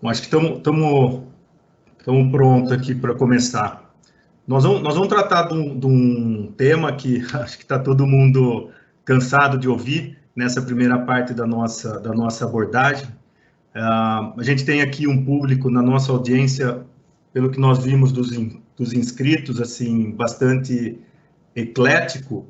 Bom, acho que estamos prontos aqui para começar. Nós vamos tratar de um tema que acho que está todo mundo cansado de ouvir nessa primeira parte da nossa abordagem. A gente tem aqui um público na nossa audiência, pelo que nós vimos dos inscritos, assim, bastante eclético.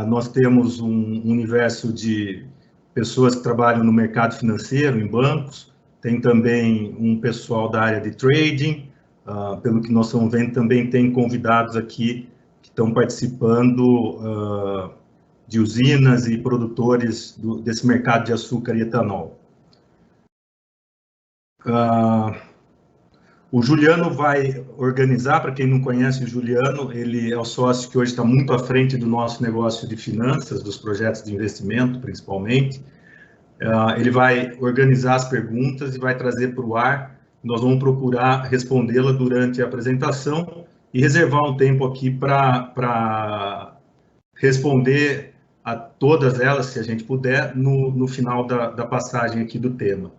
Nós temos um universo de pessoas que trabalham no mercado financeiro, em bancos, tem também um pessoal da área de trading, pelo que nós estamos vendo, também tem convidados aqui que estão participando de usinas e produtores desse mercado de açúcar e etanol. O Juliano vai organizar, para quem não conhece o Juliano, ele é o sócio que hoje está muito à frente do nosso negócio de finanças, dos projetos de investimento, principalmente. Ele vai organizar as perguntas e vai trazer para o ar. Nós vamos procurar respondê-la durante a apresentação e reservar um tempo aqui para responder a todas elas, se a gente puder, no final da passagem aqui do tema.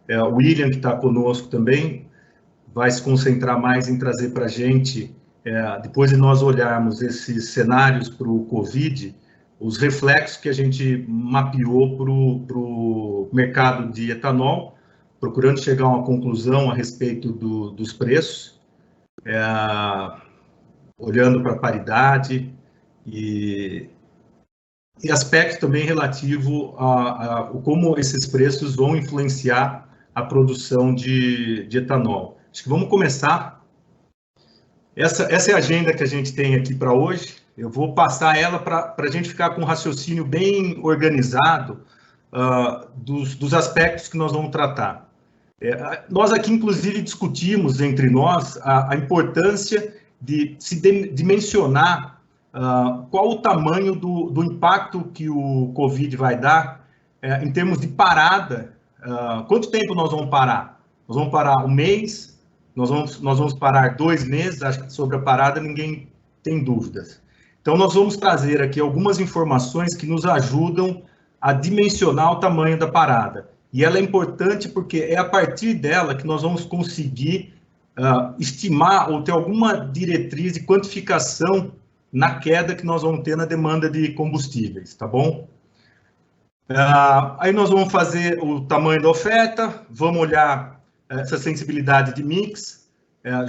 O William, que está conosco também, vai se concentrar mais em trazer para a gente, depois de nós olharmos esses cenários para o Covid, os reflexos que a gente mapeou para o mercado de etanol, procurando chegar a uma conclusão a respeito dos preços, olhando para a paridade e aspecto também relativo a como esses preços vão influenciar a produção de etanol. Acho que vamos começar. Essa é a agenda que a gente tem aqui para hoje. Eu vou passar ela para a gente ficar com um raciocínio bem organizado dos aspectos que nós vamos tratar. Nós aqui, inclusive, discutimos entre nós a importância de se dimensionar qual o tamanho do impacto que o Covid vai dar em termos de parada. Quanto tempo nós vamos parar? Nós vamos parar um mês? Nós vamos parar 2 meses? Acho que sobre a parada ninguém tem dúvidas. Então, nós vamos trazer aqui algumas informações que nos ajudam a dimensionar o tamanho da parada. E ela é importante porque é a partir dela que nós vamos conseguir estimar ou ter alguma diretriz de quantificação na queda que nós vamos ter na demanda de combustíveis, tá bom? Aí nós vamos fazer o tamanho da oferta, vamos olhar essa sensibilidade de mix,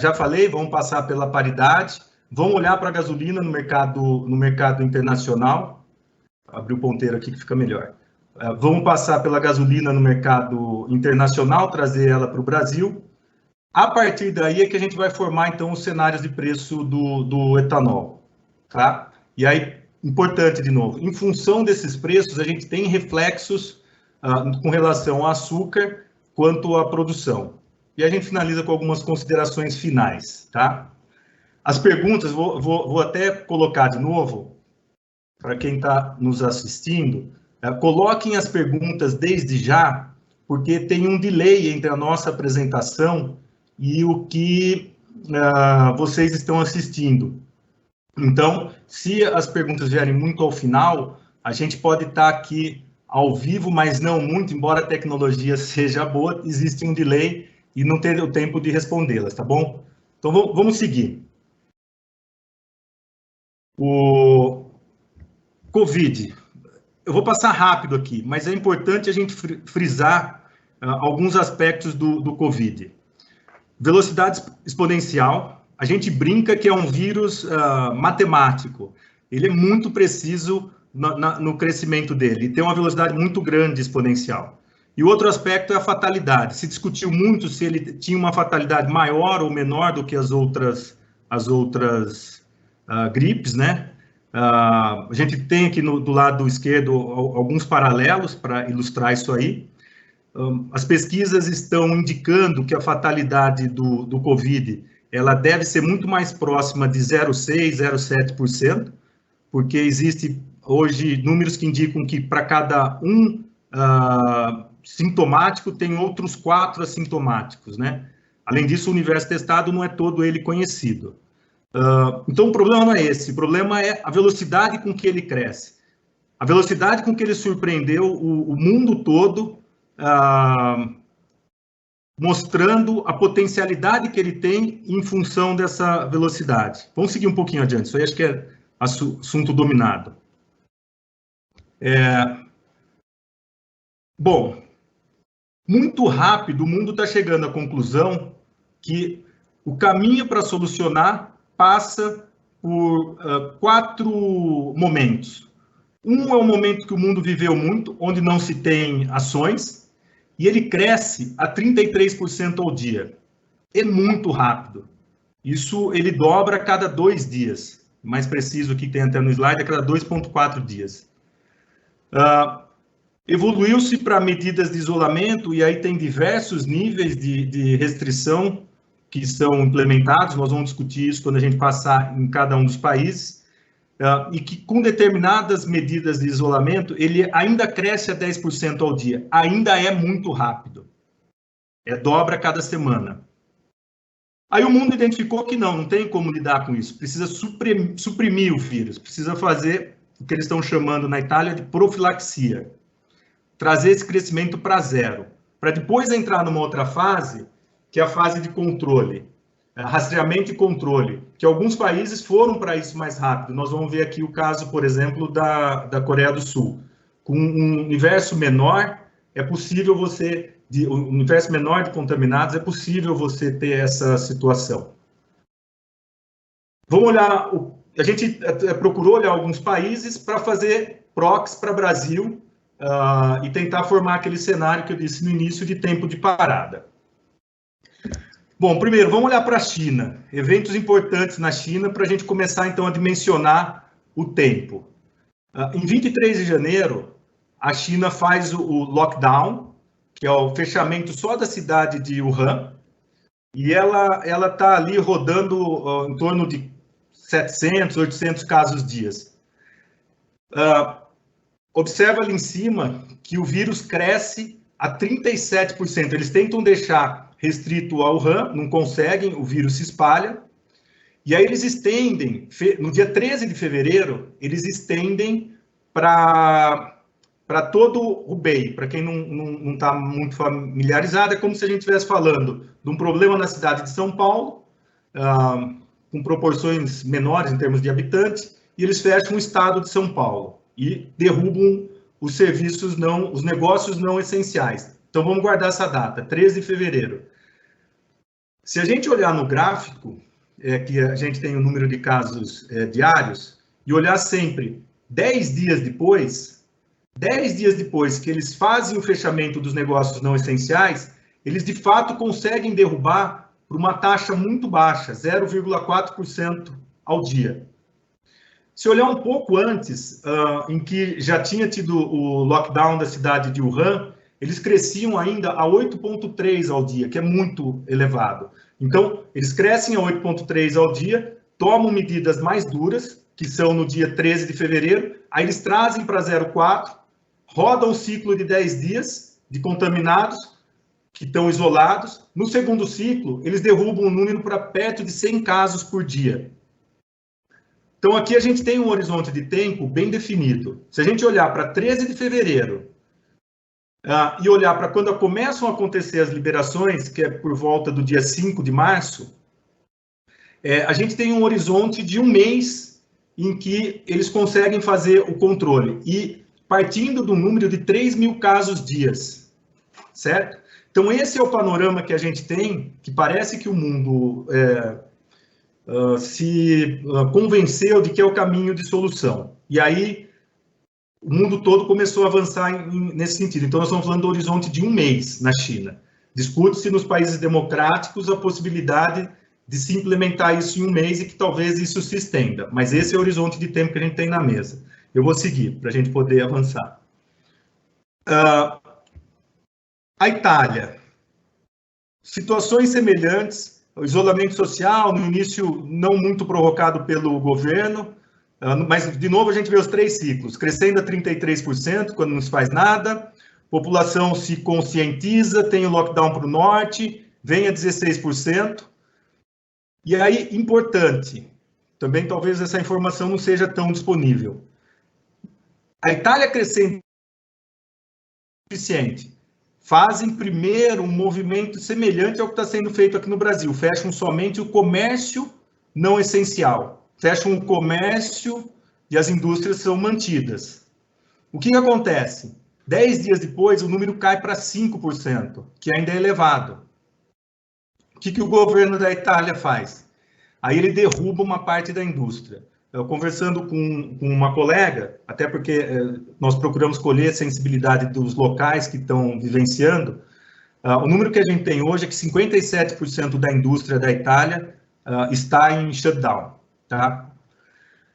já falei, vamos passar pela paridade, vamos olhar para a gasolina no mercado internacional, abrir o ponteiro aqui que fica melhor. Vamos passar pela gasolina no mercado internacional, trazer ela para o Brasil. A partir daí é que a gente vai formar, então, os cenários de preço do etanol, tá? E aí, importante de novo, em função desses preços, a gente tem reflexos com relação ao açúcar quanto à produção. E a gente finaliza com algumas considerações finais, tá? As perguntas, vou até colocar de novo, para quem está nos assistindo, coloquem as perguntas desde já, porque tem um delay entre a nossa apresentação e o que vocês estão assistindo. Então, se as perguntas vierem muito ao final, a gente pode estar aqui ao vivo, mas não muito, embora a tecnologia seja boa, existe um delay e não ter o tempo de respondê-las, tá bom? Então, vamos seguir. O Covid. Eu vou passar rápido aqui, mas é importante a gente frisar alguns aspectos do Covid. Velocidade exponencial. A gente brinca que é um vírus matemático. Ele é muito preciso no crescimento dele e tem uma velocidade muito grande exponencial. E o outro aspecto é a fatalidade. Se discutiu muito se ele tinha uma fatalidade maior ou menor do que as outras gripes, né? A gente tem aqui do lado esquerdo alguns paralelos para ilustrar isso aí. As pesquisas estão indicando que a fatalidade do Covid ela deve ser muito mais próxima de 0,6%, 0,7%, porque existe hoje números que indicam que para cada um sintomático tem outros 4 assintomáticos, né? Além disso, o universo testado não é todo ele conhecido. Então, o problema não é esse, o problema é a velocidade com que ele cresce. A velocidade com que ele surpreendeu o mundo todo mostrando a potencialidade que ele tem em função dessa velocidade. Vamos seguir um pouquinho adiante, isso aí acho que é assunto dominado. Bom, muito rápido o mundo está chegando à conclusão que o caminho para solucionar passa por 4 momentos. Um é o momento que o mundo viveu muito, onde não se tem ações, e ele cresce a 33% ao dia. É muito rápido. Isso ele dobra a cada 2 dias. Mais preciso que tem até no slide, a cada 2,4 dias. Evoluiu-se para medidas de isolamento, e aí tem diversos níveis de restrição que são implementados, nós vamos discutir isso quando a gente passar em cada um dos países, e que com determinadas medidas de isolamento, ele ainda cresce a 10% ao dia, ainda é muito rápido, dobra a cada semana. Aí o mundo identificou que não tem como lidar com isso, precisa suprimir o vírus, precisa fazer o que eles estão chamando na Itália de profilaxia, trazer esse crescimento para zero, para depois entrar numa outra fase, que é a fase de controle, rastreamento e controle, que alguns países foram para isso mais rápido. Nós vamos ver aqui o caso, por exemplo, da Coreia do Sul. Com um universo menor, é possível você, um universo menor de contaminados, é possível você ter essa situação. Vamos olhar, a gente procurou olhar alguns países para fazer prox para Brasil, e tentar formar aquele cenário que eu disse no início de tempo de parada. Bom, primeiro, vamos olhar para a China. Eventos importantes na China para a gente começar, então, a dimensionar o tempo. Em 23 de janeiro, a China faz o lockdown, que é o fechamento só da cidade de Wuhan, e ela está ali rodando em torno de 700, 800 casos dias. Observa ali em cima que o vírus cresce a 37%. Eles tentam deixar restrito a Wuhan, não conseguem, o vírus se espalha. E aí eles estendem, no dia 13 de fevereiro, eles estendem para todo o Hubei. Para quem não está muito familiarizado, é como se a gente estivesse falando de um problema na cidade de São Paulo, com proporções menores em termos de habitantes, e eles fecham o estado de São Paulo e derrubam os serviços os negócios não essenciais. Então, vamos guardar essa data, 13 de fevereiro. Se a gente olhar no gráfico, que a gente tem o número de casos diários, e olhar sempre 10 dias depois que eles fazem o fechamento dos negócios não essenciais, eles, de fato, conseguem derrubar por uma taxa muito baixa, 0,4% ao dia. Se olhar um pouco antes, em que já tinha tido o lockdown da cidade de Wuhan, eles cresciam ainda a 8,3 ao dia, que é muito elevado. Então, eles crescem a 8,3 ao dia, tomam medidas mais duras, que são no dia 13 de fevereiro, aí eles trazem para 0,4, rodam um ciclo de 10 dias de contaminados, que estão isolados. No segundo ciclo, eles derrubam o número para perto de 100 casos por dia. Então, aqui a gente tem um horizonte de tempo bem definido. Se a gente olhar para 13 de fevereiro e olhar para quando começam a acontecer as liberações, que é por volta do dia 5 de março, a gente tem um horizonte de um mês em que eles conseguem fazer o controle. E partindo do número de 3 mil casos dias, certo? Então, esse é o panorama que a gente tem, que parece que o mundo se convenceu de que é o caminho de solução. E aí, o mundo todo começou a avançar nesse sentido. Então, nós estamos falando do horizonte de um mês na China. Discute-se nos países democráticos a possibilidade de se implementar isso em um mês e que talvez isso se estenda. Mas esse é o horizonte de tempo que a gente tem na mesa. Eu vou seguir, para a gente poder avançar. A Itália. Situações semelhantes. O isolamento social, no início, não muito provocado pelo governo, mas, de novo, a gente vê os 3 ciclos, crescendo a 33%, quando não se faz nada, população se conscientiza, tem o lockdown para o norte, vem a 16%, e aí, importante, também talvez essa informação não seja tão disponível, a Itália crescendo suficiente, fazem primeiro um movimento semelhante ao que está sendo feito aqui no Brasil. Fecham somente o comércio não essencial. Fecham o comércio e as indústrias são mantidas. O que acontece? 10 dias depois, o número cai para 5%, que ainda é elevado. O que o governo da Itália faz? Aí ele derruba uma parte da indústria. Eu, conversando com uma colega, até porque nós procuramos colher a sensibilidade dos locais que estão vivenciando, o número que a gente tem hoje é que 57% da indústria da Itália está em shutdown. Tá?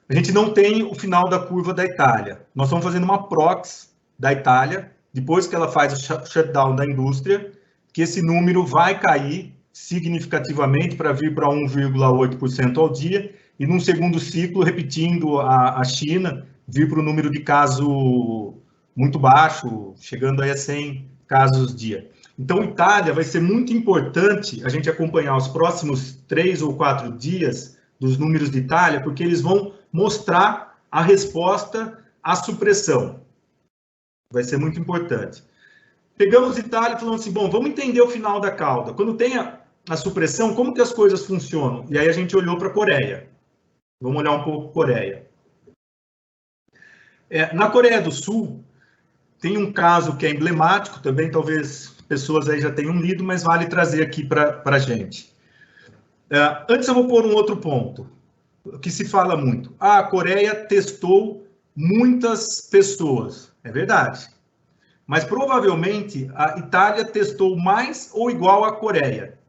A gente não tem o final da curva da Itália. Nós estamos fazendo uma proxy da Itália, depois que ela faz o shutdown da indústria, que esse número vai cair significativamente para vir para 1,8% ao dia, e num segundo ciclo, repetindo a China, vir para o número de casos muito baixo, chegando aí a 100 casos dia. Então, Itália, vai ser muito importante a gente acompanhar os próximos 3 ou 4 dias dos números de Itália, porque eles vão mostrar a resposta à supressão. Vai ser muito importante. Pegamos Itália e falamos assim, bom, vamos entender o final da cauda. Quando tem a supressão, como que as coisas funcionam? E aí a gente olhou para a Coreia. Vamos olhar um pouco Coreia. Na Coreia do Sul, tem um caso que é emblemático, também talvez pessoas aí já tenham lido, mas vale trazer aqui para a gente. Antes eu vou pôr um outro ponto, que se fala muito. A Coreia testou muitas pessoas, é verdade. Mas provavelmente a Itália testou mais ou igual à Coreia.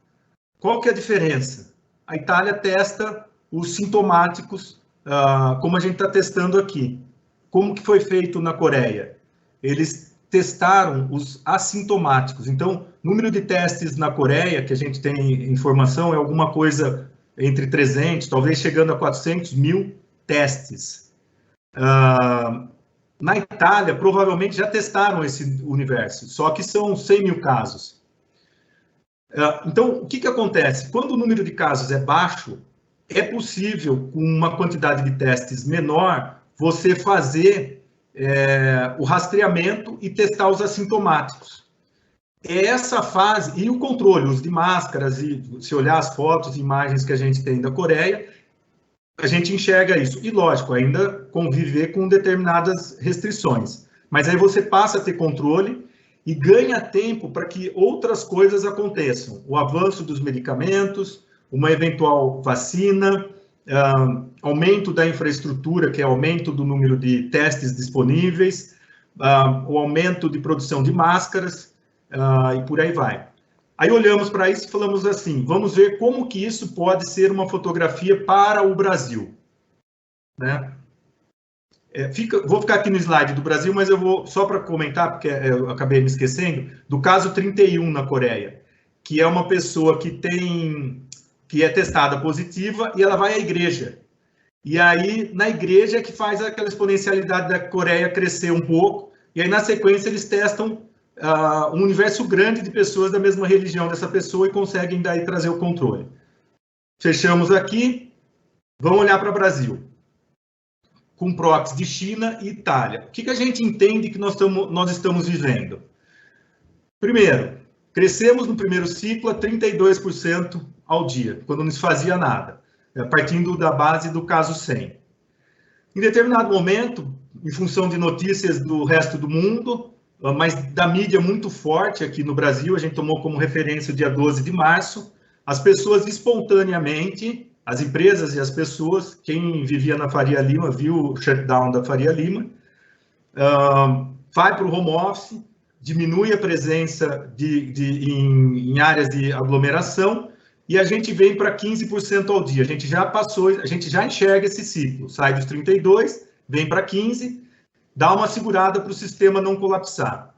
Qual que é a diferença? A Itália testa os sintomáticos, como a gente está testando aqui. Como que foi feito na Coreia? Eles testaram os assintomáticos. Então, o número de testes na Coreia, que a gente tem informação, é alguma coisa entre 300, talvez chegando a 400 mil testes. Na Itália, provavelmente já testaram esse universo, só que são 100 mil casos. Então, o que acontece? Quando o número de casos é baixo, é possível, com uma quantidade de testes menor, você fazer o rastreamento e testar os assintomáticos. É essa fase, e o controle, uso de máscaras, e se olhar as fotos e imagens que a gente tem da Coreia, a gente enxerga isso. E, lógico, ainda conviver com determinadas restrições. Mas aí você passa a ter controle e ganha tempo para que outras coisas aconteçam. O avanço dos medicamentos, uma eventual vacina, aumento da infraestrutura, que é aumento do número de testes disponíveis, o aumento de produção de máscaras, e por aí vai. Aí olhamos para isso e falamos assim, vamos ver como que isso pode ser uma fotografia para o Brasil. Né? Vou ficar aqui no slide do Brasil, mas eu vou, só para comentar, porque eu acabei me esquecendo, do caso 31 na Coreia, que é uma pessoa que é testada positiva e ela vai à igreja. E aí, na igreja, é que faz aquela exponencialidade da Coreia crescer um pouco, e aí, na sequência, eles testam um universo grande de pessoas da mesma religião dessa pessoa e conseguem daí trazer o controle. Fechamos aqui, vamos olhar para o Brasil, com proxies de China e Itália. O que a gente entende que nós estamos vivendo? Primeiro, crescemos no primeiro ciclo a 32% ao dia, quando não se fazia nada, partindo da base do caso 100. Em determinado momento, em função de notícias do resto do mundo, mas da mídia muito forte aqui no Brasil, a gente tomou como referência o dia 12 de março, as pessoas espontaneamente, as empresas e as pessoas, quem vivia na Faria Lima viu o shutdown da Faria Lima, vai para o home office, diminui a presença em áreas de aglomeração e a gente vem para 15% ao dia. A gente já passou, a gente já enxerga esse ciclo, sai dos 32, vem para 15, dá uma segurada para o sistema não colapsar.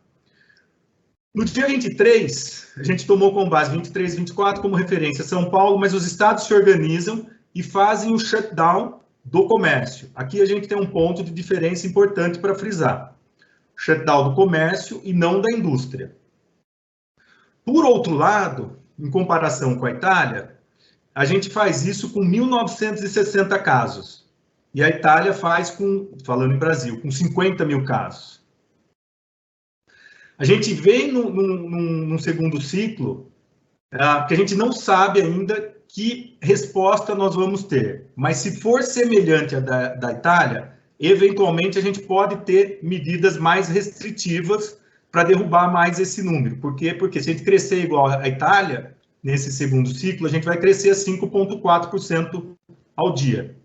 No dia 23, a gente tomou como base 23 e 24 como referência São Paulo, mas os estados se organizam e fazem o shutdown do comércio. Aqui a gente tem um ponto de diferença importante para frisar. Shutdown do comércio e não da indústria. Por outro lado, em comparação com a Itália, a gente faz isso com 1.960 casos. E a Itália faz falando em Brasil, com 50 mil casos. A gente vem num segundo ciclo, que a gente não sabe ainda que resposta nós vamos ter. Mas se for semelhante à da Itália, eventualmente a gente pode ter medidas mais restritivas para derrubar mais esse número. Por quê? Porque se a gente crescer igual à Itália, nesse segundo ciclo, a gente vai crescer a 5,4% ao dia.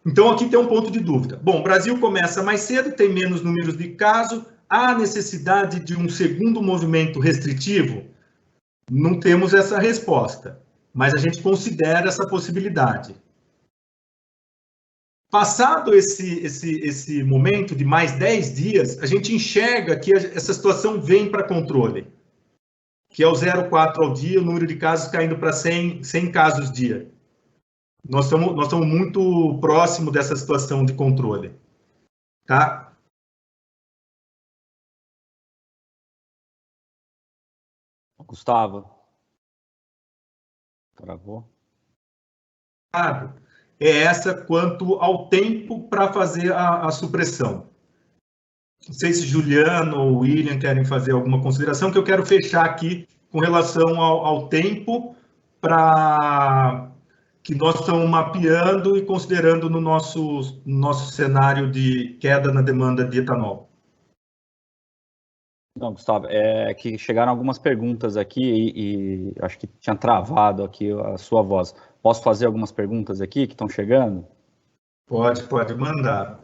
Então, aqui tem um ponto de dúvida. Bom, o Brasil começa mais cedo, tem menos números de casos, há necessidade de um segundo movimento restritivo? Não temos essa resposta, mas a gente considera essa possibilidade. Passado esse momento de mais 10 dias, a gente enxerga que essa situação vem para controle, que é o 0,4 ao dia, o número de casos caindo para 100 casos dia. Nós estamos muito próximo dessa situação de controle. Tá? Gustavo. Travou. É essa quanto ao tempo para fazer a supressão. Não sei se Juliano ou William querem fazer alguma consideração, que eu quero fechar aqui com relação ao tempo que nós estamos mapeando e considerando no nosso cenário de queda na demanda de etanol. Não, Gustavo, é que chegaram algumas perguntas aqui e acho que tinha travado aqui a sua voz. Posso fazer algumas perguntas aqui que estão chegando? Pode mandar.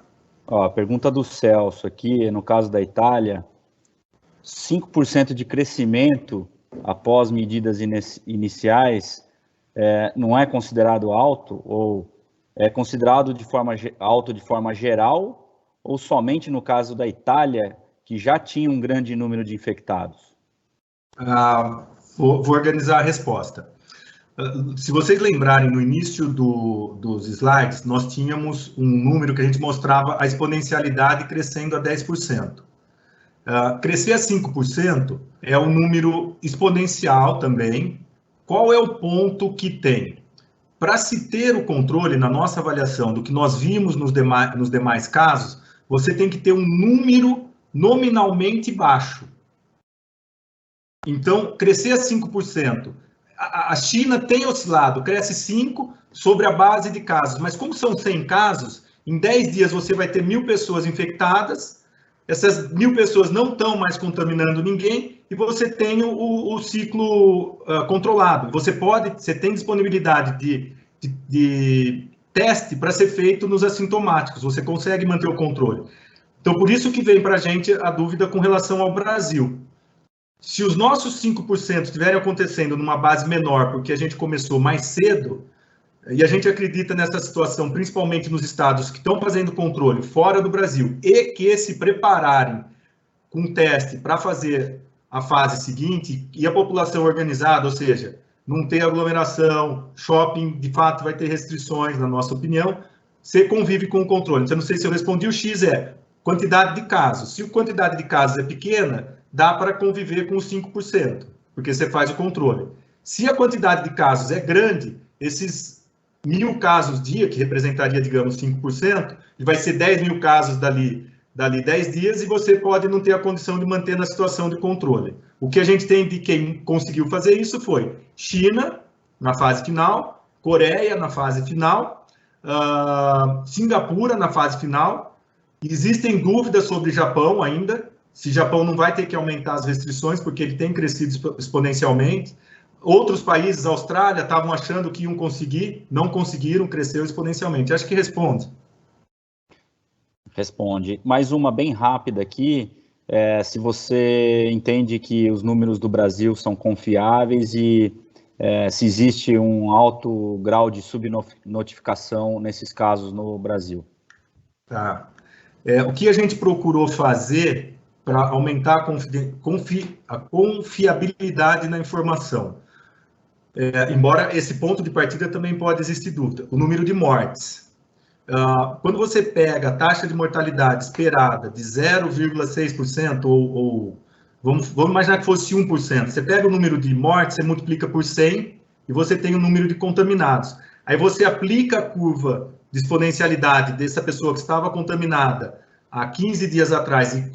Ó, a pergunta do Celso aqui, no caso da Itália, 5% de crescimento após medidas iniciais não é considerado alto, ou é considerado alto de forma geral, ou somente no caso da Itália, que já tinha um grande número de infectados? Vou organizar a resposta. Se vocês lembrarem, no início dos slides, nós tínhamos um número que a gente mostrava a exponencialidade crescendo a 10%. Crescer a 5% é um número exponencial também. Qual é o ponto que tem? Para se ter o controle, na nossa avaliação, do que nós vimos nos demais casos, você tem que ter um número nominalmente baixo. Então, crescer a 5%. A China tem oscilado, cresce 5% sobre a base de casos, mas como são 100 casos, em 10 dias você vai ter 1.000 pessoas infectadas, essas 1.000 pessoas não estão mais contaminando ninguém, e você tem o ciclo controlado. Você tem disponibilidade de teste para ser feito nos assintomáticos, você consegue manter o controle. Então, por isso que vem para a gente a dúvida com relação ao Brasil. Se os nossos 5% estiverem acontecendo numa base menor, porque a gente começou mais cedo, e a gente acredita nessa situação, principalmente nos estados que estão fazendo controle fora do Brasil, e que se prepararem com teste para fazer a fase seguinte, e a população organizada, ou seja, não ter aglomeração, shopping, de fato, vai ter restrições, na nossa opinião, você convive com o controle. Então, não sei se eu respondi, o X é quantidade de casos. Se a quantidade de casos é pequena, dá para conviver com os 5%, porque você faz o controle. Se a quantidade de casos é grande, esses 1.000 casos dia, que representaria, digamos, 5%, vai ser 10.000 casos dali 10 dias, e você pode não ter a condição de manter na situação de controle. O que a gente tem de quem conseguiu fazer isso foi China, na fase final, Coreia, na fase final, Singapura, na fase final. Existem dúvidas sobre Japão ainda, se Japão não vai ter que aumentar as restrições, porque ele tem crescido exponencialmente. Outros países, Austrália, estavam achando que iam conseguir, não conseguiram, cresceu exponencialmente. Acho que responde. Responde. Mais uma bem rápida aqui, se você entende que os números do Brasil são confiáveis e se existe um alto grau de subnotificação nesses casos no Brasil. Tá. O que a gente procurou fazer para aumentar a confiabilidade na informação? Embora esse ponto de partida também pode existir dúvida. O número de mortes. Quando você pega a taxa de mortalidade esperada de 0,6%, ou vamos imaginar que fosse 1%, você pega o número de mortes, você multiplica por 100 e você tem o número de contaminados. Aí você aplica a curva de exponencialidade dessa pessoa que estava contaminada há 15 dias atrás e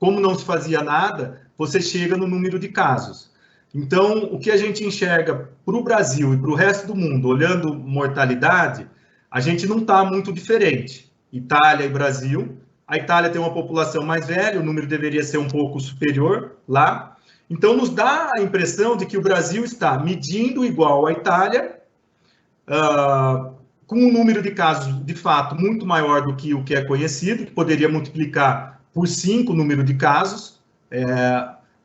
como não se fazia nada, você chega no número de casos. Então, o que a gente enxerga para o Brasil e para o resto do mundo, olhando mortalidade, a gente não está muito diferente. Itália e Brasil. A Itália tem uma população mais velha, o número deveria ser um pouco superior lá. Então, nos dá a impressão de que o Brasil está medindo igual à Itália, com um número de casos, de fato, muito maior do que o que é conhecido, que poderia multiplicar por 5 o número de casos,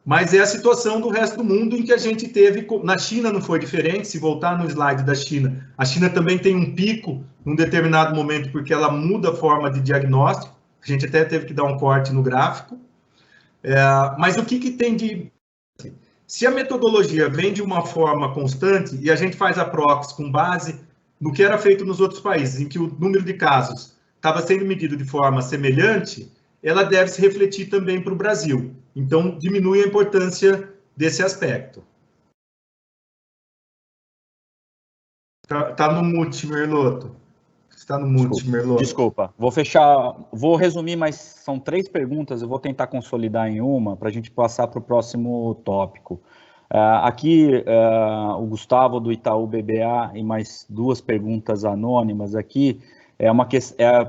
mas é a situação do resto do mundo em que a gente teve. Na China não foi diferente. Se voltar no slide da China, a China também tem um pico num determinado momento, porque ela muda a forma de diagnóstico. A gente até teve que dar um corte no gráfico. Mas o que tem de... Se a metodologia vem de uma forma constante e a gente faz a proxy com base no que era feito nos outros países, em que o número de casos estava sendo medido de forma semelhante, ela deve se refletir também para o Brasil. Então, diminui a importância desse aspecto. Tá no mute, Merloto. Está no mute, Merloto. Desculpa. Vou resumir, mas são 3 perguntas, eu vou tentar consolidar em uma para a gente passar para o próximo tópico. Aqui, o Gustavo do Itaú BBA e mais 2 perguntas anônimas aqui,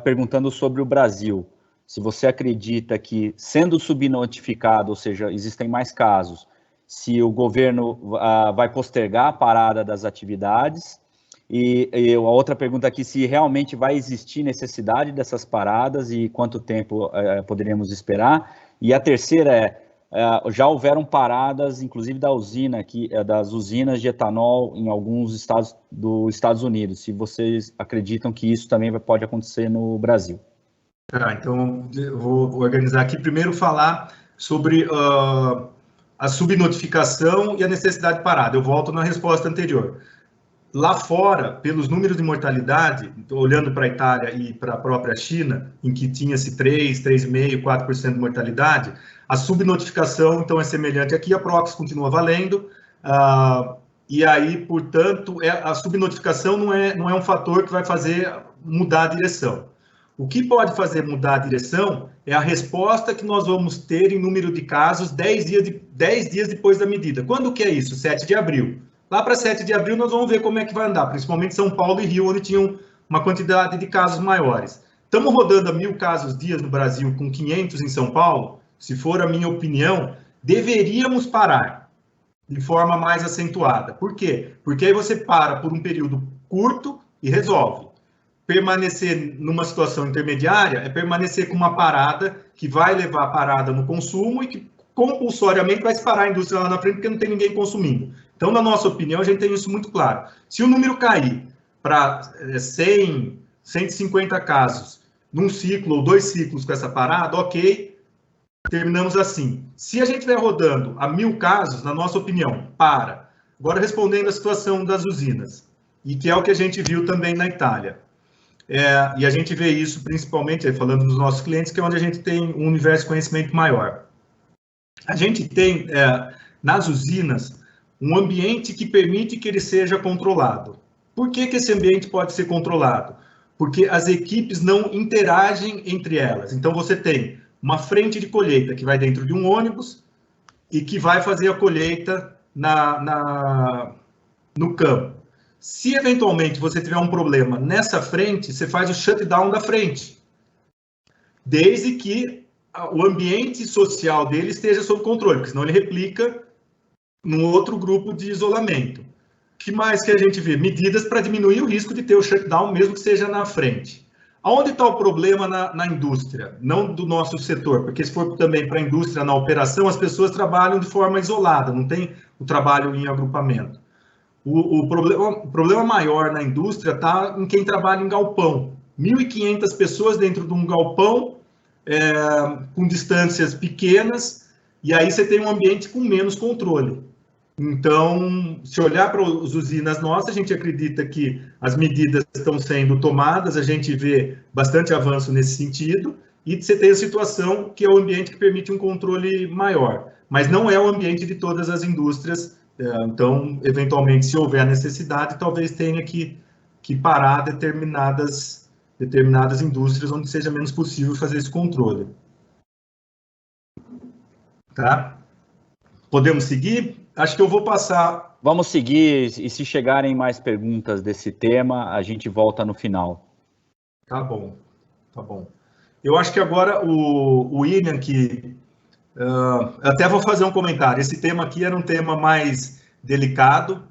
perguntando sobre o Brasil. Se você acredita que, sendo subnotificado, ou seja, existem mais casos, se o governo vai postergar a parada das atividades, e a outra pergunta aqui, se realmente vai existir necessidade dessas paradas e quanto tempo poderíamos esperar. E a terceira já houveram paradas, inclusive das usinas de etanol em alguns estados dos Estados Unidos, se vocês acreditam que isso também pode acontecer no Brasil. Então, eu vou organizar aqui. Primeiro, falar sobre a subnotificação e a necessidade de parada. Eu volto na resposta anterior. Lá fora, pelos números de mortalidade, olhando para a Itália e para a própria China, em que tinha-se 3, 3,5%, 4% de mortalidade, a subnotificação, então, é semelhante aqui, a proxy continua valendo, e aí, portanto, a subnotificação não é um fator que vai fazer mudar a direção. O que pode fazer mudar a direção é a resposta que nós vamos ter em número de casos 10 dias depois da medida. Quando que é isso? 7 de abril. Lá para 7 de abril nós vamos ver como é que vai andar, principalmente São Paulo e Rio, onde tinham uma quantidade de casos maiores. Estamos rodando a 1.000 casos dias no Brasil, com 500 em São Paulo. Se for a minha opinião, deveríamos parar de forma mais acentuada. Por quê? Porque aí você para por um período curto e resolve. Permanecer numa situação intermediária é permanecer com uma parada que vai levar a parada no consumo e que compulsoriamente vai parar a indústria lá na frente porque não tem ninguém consumindo. Então, na nossa opinião, a gente tem isso muito claro. Se o número cair para 100, 150 casos num ciclo ou 2 ciclos com essa parada, ok, terminamos assim. Se a gente estiver rodando a 1.000 casos, na nossa opinião, para. Agora, respondendo à situação das usinas, e que é o que a gente viu também na Itália. E a gente vê isso principalmente, falando dos nossos clientes, que é onde a gente tem um universo de conhecimento maior. A gente tem, nas usinas, um ambiente que permite que ele seja controlado. Por que esse ambiente pode ser controlado? Porque as equipes não interagem entre elas. Então, você tem uma frente de colheita que vai dentro de um ônibus e que vai fazer a colheita no campo. Se, eventualmente, você tiver um problema nessa frente, você faz o shutdown da frente, desde que o ambiente social dele esteja sob controle, porque senão ele replica num outro grupo de isolamento. O que mais que a gente vê? Medidas para diminuir o risco de ter o shutdown, mesmo que seja na frente. Aonde está o problema na indústria? Não do nosso setor, porque se for também para a indústria, na operação, as pessoas trabalham de forma isolada, não tem o trabalho em agrupamento. O problema maior na indústria está em quem trabalha em galpão. 1.500 pessoas dentro de um galpão, com distâncias pequenas, e aí você tem um ambiente com menos controle. Então, se olhar para as usinas nossas, a gente acredita que as medidas estão sendo tomadas, a gente vê bastante avanço nesse sentido, e você tem a situação que é o ambiente que permite um controle maior, mas não é o ambiente de todas as indústrias. Então, eventualmente, se houver necessidade, talvez tenha que parar determinadas indústrias onde seja menos possível fazer esse controle. tá? Podemos seguir? Acho que eu vou passar... Vamos seguir, e se chegarem mais perguntas desse tema, a gente volta no final. Tá bom, tá bom. Eu acho que agora o William, que... até vou fazer um comentário. Esse tema aqui era um tema mais delicado,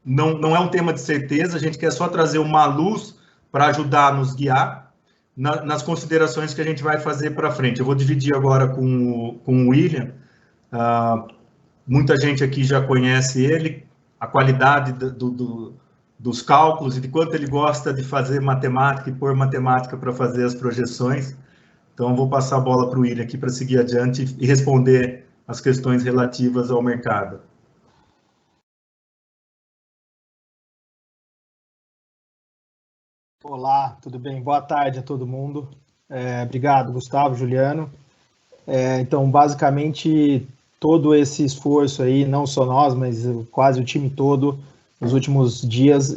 não é um tema de certeza, a gente quer só trazer uma luz para ajudar a nos guiar nas considerações que a gente vai fazer para frente. Eu vou dividir agora com o William. Muita gente aqui já conhece ele, a qualidade dos cálculos e de quanto ele gosta de fazer matemática e pôr matemática para fazer as projeções. Então, vou passar a bola para o William aqui para seguir adiante e responder as questões relativas ao mercado. Olá, tudo bem? Boa tarde a todo mundo. Obrigado, Gustavo, Juliano. Então, basicamente, todo esse esforço aí, não só nós, mas quase o time todo, nos últimos dias,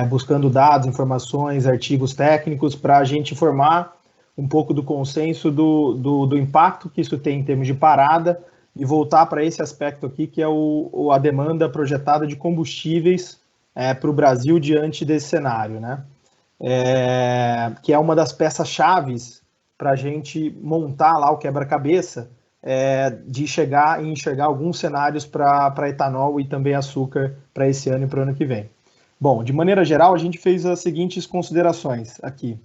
buscando dados, informações, artigos técnicos, para a gente formar um pouco do consenso do impacto que isso tem em termos de parada e voltar para esse aspecto aqui, que é a demanda projetada de combustíveis para o Brasil diante desse cenário, né? Que é uma das peças-chaves para a gente montar lá o quebra-cabeça de chegar e enxergar alguns cenários para etanol e também açúcar para esse ano e para o ano que vem. Bom, de maneira geral, a gente fez as seguintes considerações aqui.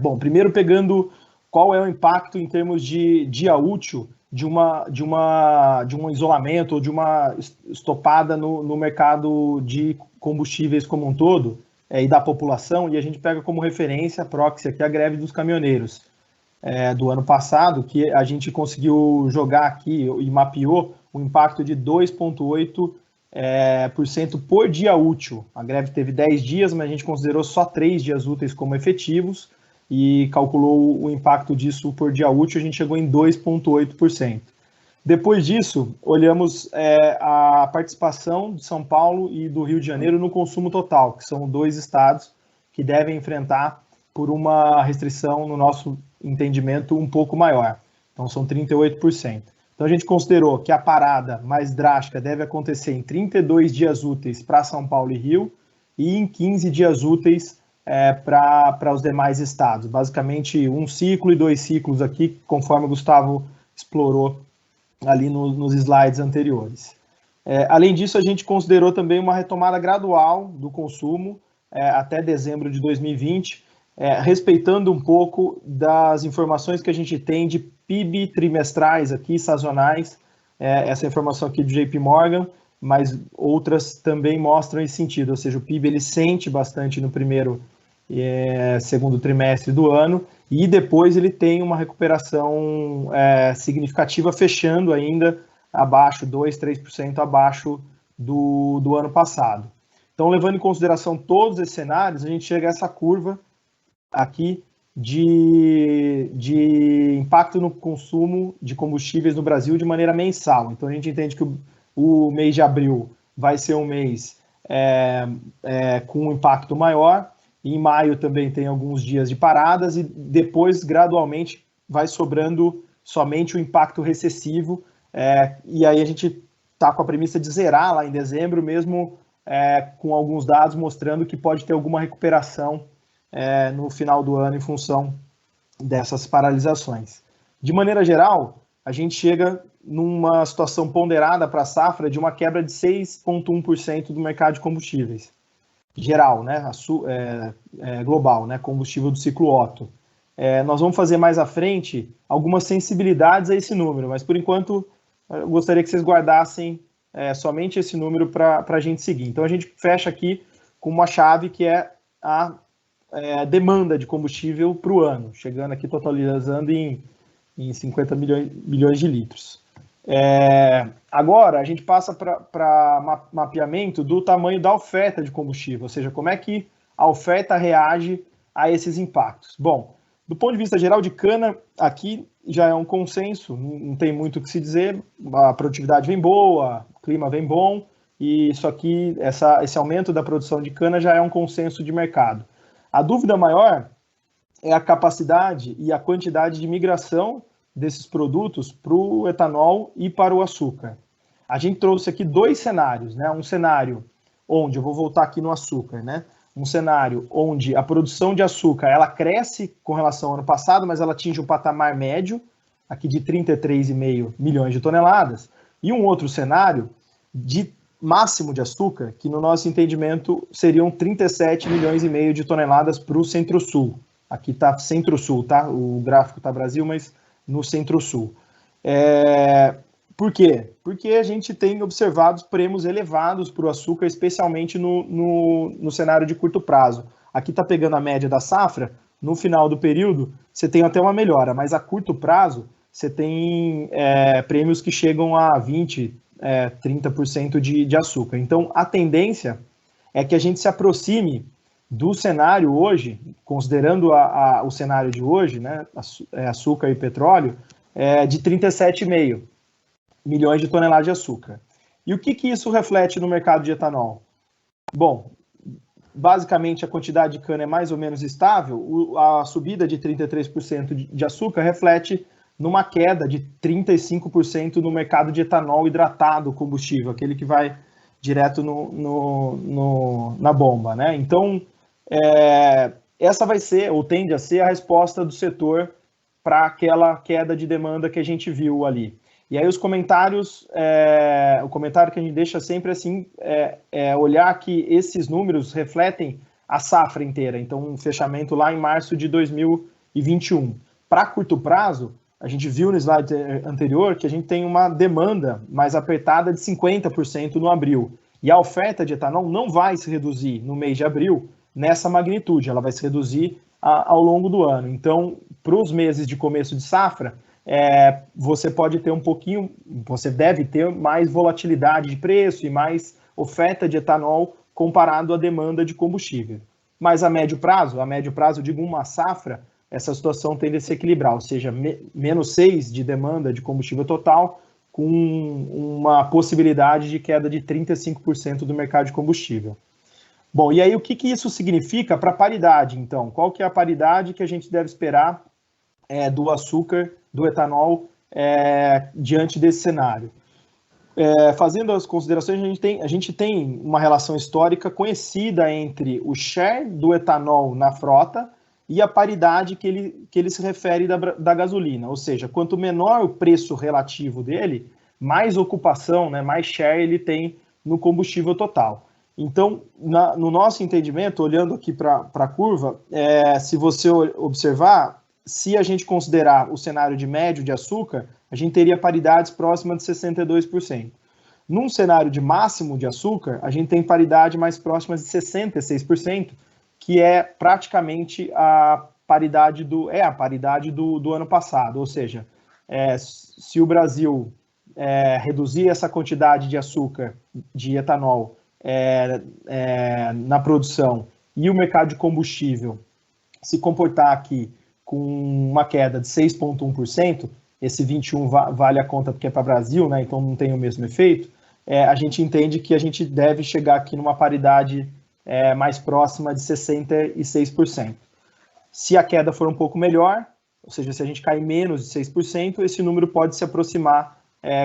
Bom, primeiro pegando qual é o impacto em termos de dia útil de um isolamento ou de uma estopada no mercado de combustíveis como um todo, e da população, e a gente pega como referência a proxy aqui a greve dos caminhoneiros do ano passado, que a gente conseguiu jogar aqui e mapeou o impacto de 2,8% por dia útil. A greve teve 10 dias, mas a gente considerou só 3 dias úteis como efetivos e calculou o impacto disso por dia útil, a gente chegou em 2,8%. Depois disso, olhamos a participação de São Paulo e do Rio de Janeiro no consumo total, que são 2 estados que devem enfrentar por uma restrição, no nosso entendimento, um pouco maior. Então, são 38%. Então, a gente considerou que a parada mais drástica deve acontecer em 32 dias úteis para São Paulo e Rio e em 15 dias úteis para os demais estados. Basicamente, 1 ciclo e 2 ciclos aqui, conforme o Gustavo explorou ali nos slides anteriores. Além disso, a gente considerou também uma retomada gradual do consumo até dezembro de 2020, respeitando um pouco das informações que a gente tem de PIB trimestrais aqui, sazonais, essa informação aqui do JP Morgan, mas outras também mostram esse sentido, ou seja, o PIB ele sente bastante no primeiro e segundo trimestre do ano, e depois ele tem uma recuperação significativa, fechando ainda abaixo, 2%, 3% abaixo do ano passado. Então, levando em consideração todos esses cenários, a gente chega a essa curva aqui de impacto no consumo de combustíveis no Brasil de maneira mensal. Então, a gente entende que o mês de abril vai ser um mês com um impacto maior. Em maio também tem alguns dias de paradas e depois, gradualmente, vai sobrando somente o impacto recessivo. E aí a gente está com a premissa de zerar lá em dezembro, mesmo com alguns dados mostrando que pode ter alguma recuperação no final do ano em função dessas paralisações. De maneira geral, a gente chega numa situação ponderada para a safra de uma quebra de 6,1% do mercado de combustíveis. Geral, né, global, né, combustível do ciclo Otto. Nós vamos fazer mais à frente algumas sensibilidades a esse número, mas por enquanto eu gostaria que vocês guardassem somente esse número para a gente seguir. Então a gente fecha aqui com uma chave que é a demanda de combustível para o ano, chegando aqui totalizando em 50 milhões de litros. Agora, a gente passa para mapeamento do tamanho da oferta de combustível, ou seja, como é que a oferta reage a esses impactos. Bom, do ponto de vista geral de cana, aqui já é um consenso, não tem muito o que se dizer, a produtividade vem boa, o clima vem bom, e isso aqui, esse aumento da produção de cana já é um consenso de mercado. A dúvida maior é a capacidade e a quantidade de migração desses produtos para o etanol e para o açúcar. A gente trouxe aqui dois cenários, né? Um cenário onde, eu vou voltar aqui no açúcar, né? Um cenário onde a produção de açúcar ela cresce com relação ao ano passado, mas ela atinge um patamar médio, aqui de 33,5 milhões de toneladas, e um outro cenário de máximo de açúcar, que no nosso entendimento seriam 37 milhões e meio de toneladas para o Centro-Sul. Aqui está Centro-Sul, tá? O gráfico está Brasil, mas no Centro-Sul. Por quê? Porque a gente tem observado prêmios elevados para o açúcar, especialmente no cenário de curto prazo. Aqui está pegando a média da safra, no final do período você tem até uma melhora, mas a curto prazo você tem prêmios que chegam a 20%, 30% de açúcar. Então, a tendência é que a gente se aproxime do cenário hoje, considerando o cenário de hoje, né, açúcar e petróleo, de 37,5 milhões de toneladas de açúcar. E o que isso reflete no mercado de etanol? Bom, basicamente a quantidade de cana é mais ou menos estável, a subida de 33% de açúcar reflete numa queda de 35% no mercado de etanol hidratado combustível, aquele que vai direto na bomba, né? Então, essa vai ser, ou tende a ser, a resposta do setor para aquela queda de demanda que a gente viu ali. E aí os comentários, o comentário que a gente deixa sempre assim, olhar que esses números refletem a safra inteira, então um fechamento lá em março de 2021. Para curto prazo, a gente viu no slide anterior que a gente tem uma demanda mais apertada de 50% no abril. E a oferta de etanol não vai se reduzir no mês de abril nessa magnitude, ela vai se reduzir ao longo do ano. Então, para os meses de começo de safra, você pode ter você deve ter mais volatilidade de preço e mais oferta de etanol comparado à demanda de combustível. Mas a médio prazo, eu digo uma safra, essa situação tende a se equilibrar, ou seja, menos 6 de demanda de combustível total, com uma possibilidade de queda de 35% do mercado de combustível. Bom, e aí o que isso significa para a paridade, então? Qual que é a paridade que a gente deve esperar do açúcar, do etanol, diante desse cenário? Fazendo as considerações, a gente tem uma relação histórica conhecida entre o share do etanol na frota e a paridade que ele se refere da gasolina, ou seja, quanto menor o preço relativo dele, mais ocupação, né, mais share ele tem no combustível total. Então, no nosso entendimento, olhando aqui para a curva, se você observar, se a gente considerar o cenário de médio de açúcar, a gente teria paridades próximas de 62%. Num cenário de máximo de açúcar, a gente tem paridade mais próxima de 66%, que é praticamente a paridade do ano passado. Ou seja, se o Brasil reduzir essa quantidade de açúcar, de etanol, na produção, e o mercado de combustível se comportar aqui com uma queda de 6,1%, esse 21 vale a conta porque é para o Brasil, né, então não tem o mesmo efeito, a gente entende que a gente deve chegar aqui numa paridade mais próxima de 66%. Se a queda for um pouco melhor, ou seja, se a gente cair menos de 6%, esse número pode se aproximar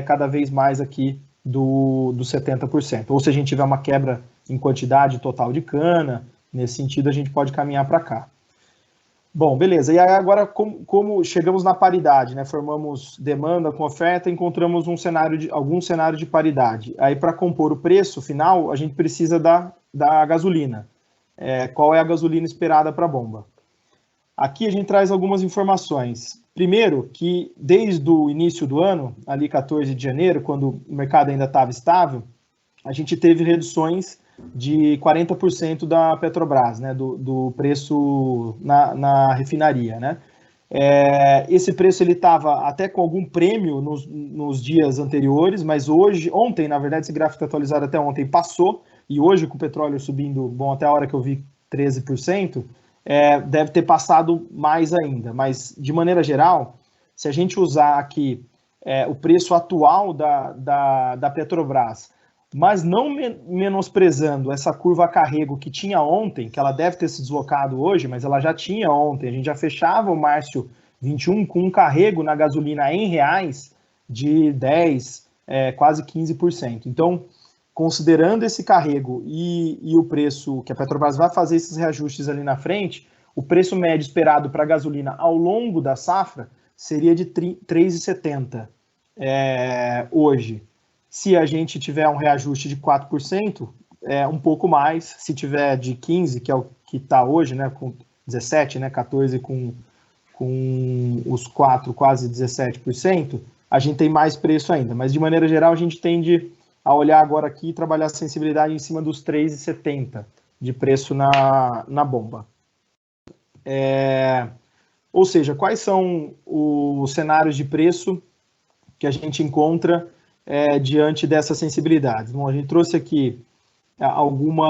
cada vez mais aqui do 70%. Ou se a gente tiver uma quebra em quantidade total de cana, nesse sentido a gente pode caminhar para cá. Bom, beleza. E aí agora, como chegamos na paridade, né? Formamos demanda com oferta, encontramos algum cenário de paridade. Aí, para compor o preço final, a gente precisa da gasolina. Qual é a gasolina esperada para a bomba? Aqui a gente traz algumas informações. Primeiro, que desde o início do ano, ali 14 de janeiro, quando o mercado ainda estava estável, a gente teve reduções de 40% da Petrobras, né, do preço na refinaria, né? Esse preço ele estava até com algum prêmio nos dias anteriores, mas ontem, na verdade, esse gráfico está atualizado até ontem, passou, e hoje com o petróleo subindo, bom, até a hora que eu vi 13%, deve ter passado mais ainda, mas de maneira geral, se a gente usar aqui o preço atual da Petrobras, mas não menosprezando essa curva a carrego que tinha ontem, que ela deve ter se deslocado hoje, mas ela já tinha ontem, a gente já fechava o março 2021, com um carrego na gasolina em reais de 10%, quase 15%. Então, considerando esse carrego e o preço que a Petrobras vai fazer esses reajustes ali na frente, o preço médio esperado para a gasolina ao longo da safra seria de R$ 3,70 hoje. Se a gente tiver um reajuste de 4%, um pouco mais. Se tiver de 15%, que é o que está hoje, né, com 17%, né, 14% com os 4%, quase 17%, a gente tem mais preço ainda. Mas, de maneira geral, a gente tende a olhar agora aqui e trabalhar a sensibilidade em cima dos 3,70 de preço na bomba. Ou seja, quais são os cenários de preço que a gente encontra diante dessas sensibilidades? Bom, a gente trouxe aqui alguns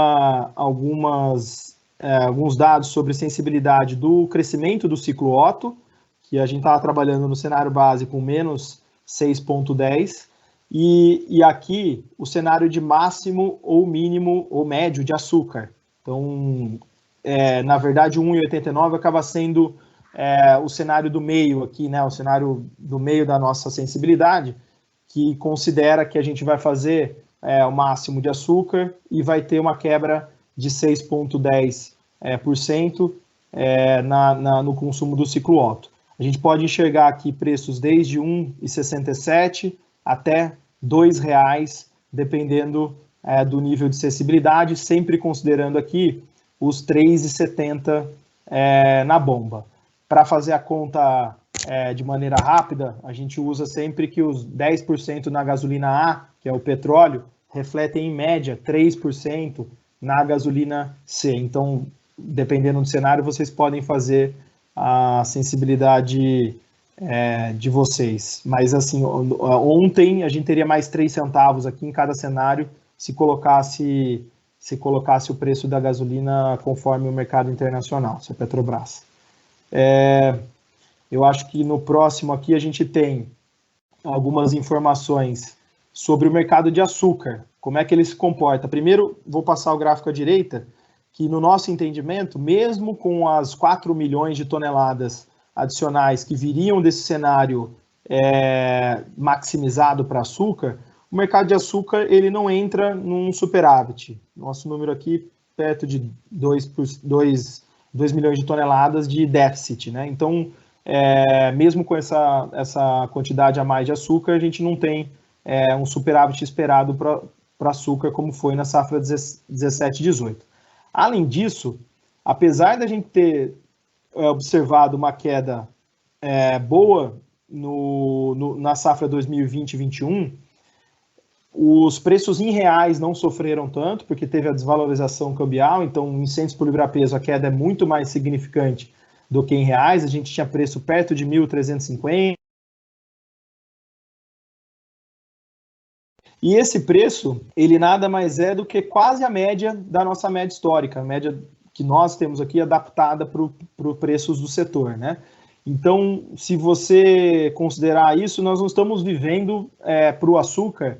dados sobre sensibilidade do crescimento do ciclo Otto, que a gente estava trabalhando no cenário base com menos 6,10, e aqui o cenário de máximo ou mínimo ou médio de açúcar. Então, na verdade, o 1,89 acaba sendo o cenário do meio aqui, né? O cenário do meio da nossa sensibilidade, que considera que a gente vai fazer o máximo de açúcar e vai ter uma quebra de 6,10% no consumo do ciclo Otto. A gente pode enxergar aqui preços desde R$ 1,67 até R$ 2,00, dependendo do nível de sensibilidade, sempre considerando aqui os 3,70 na bomba. Para fazer a conta de maneira rápida, a gente usa sempre que os 10% na gasolina A, que é o petróleo, refletem em média 3% na gasolina C. Então, dependendo do cenário, vocês podem fazer a sensibilidade de vocês. Mas, assim, ontem a gente teria mais 3 centavos aqui em cada cenário se colocasse o preço da gasolina conforme o mercado internacional, se a Petrobras. Eu acho que no próximo aqui a gente tem algumas informações sobre o mercado de açúcar, como é que ele se comporta. Primeiro, vou passar o gráfico à direita, que no nosso entendimento, mesmo com as 4 milhões de toneladas adicionais que viriam desse cenário maximizado para açúcar, o mercado de açúcar ele não entra num superávit. Nosso número aqui perto de 2 milhões de toneladas de déficit, né? Então, mesmo com essa quantidade a mais de açúcar, a gente não tem um superávit esperado para açúcar, como foi na safra 17-18. Além disso, apesar da gente ter observado uma queda boa na safra 2020-21, os preços em reais não sofreram tanto, porque teve a desvalorização cambial, então em centos por libra-peso a queda é muito mais significante do que em reais. A gente tinha preço perto de 1.350. E esse preço, ele nada mais é do que quase a média da nossa média histórica, a média que nós temos aqui adaptada para os preços do setor, né? Então, se você considerar isso, nós não estamos vivendo para o açúcar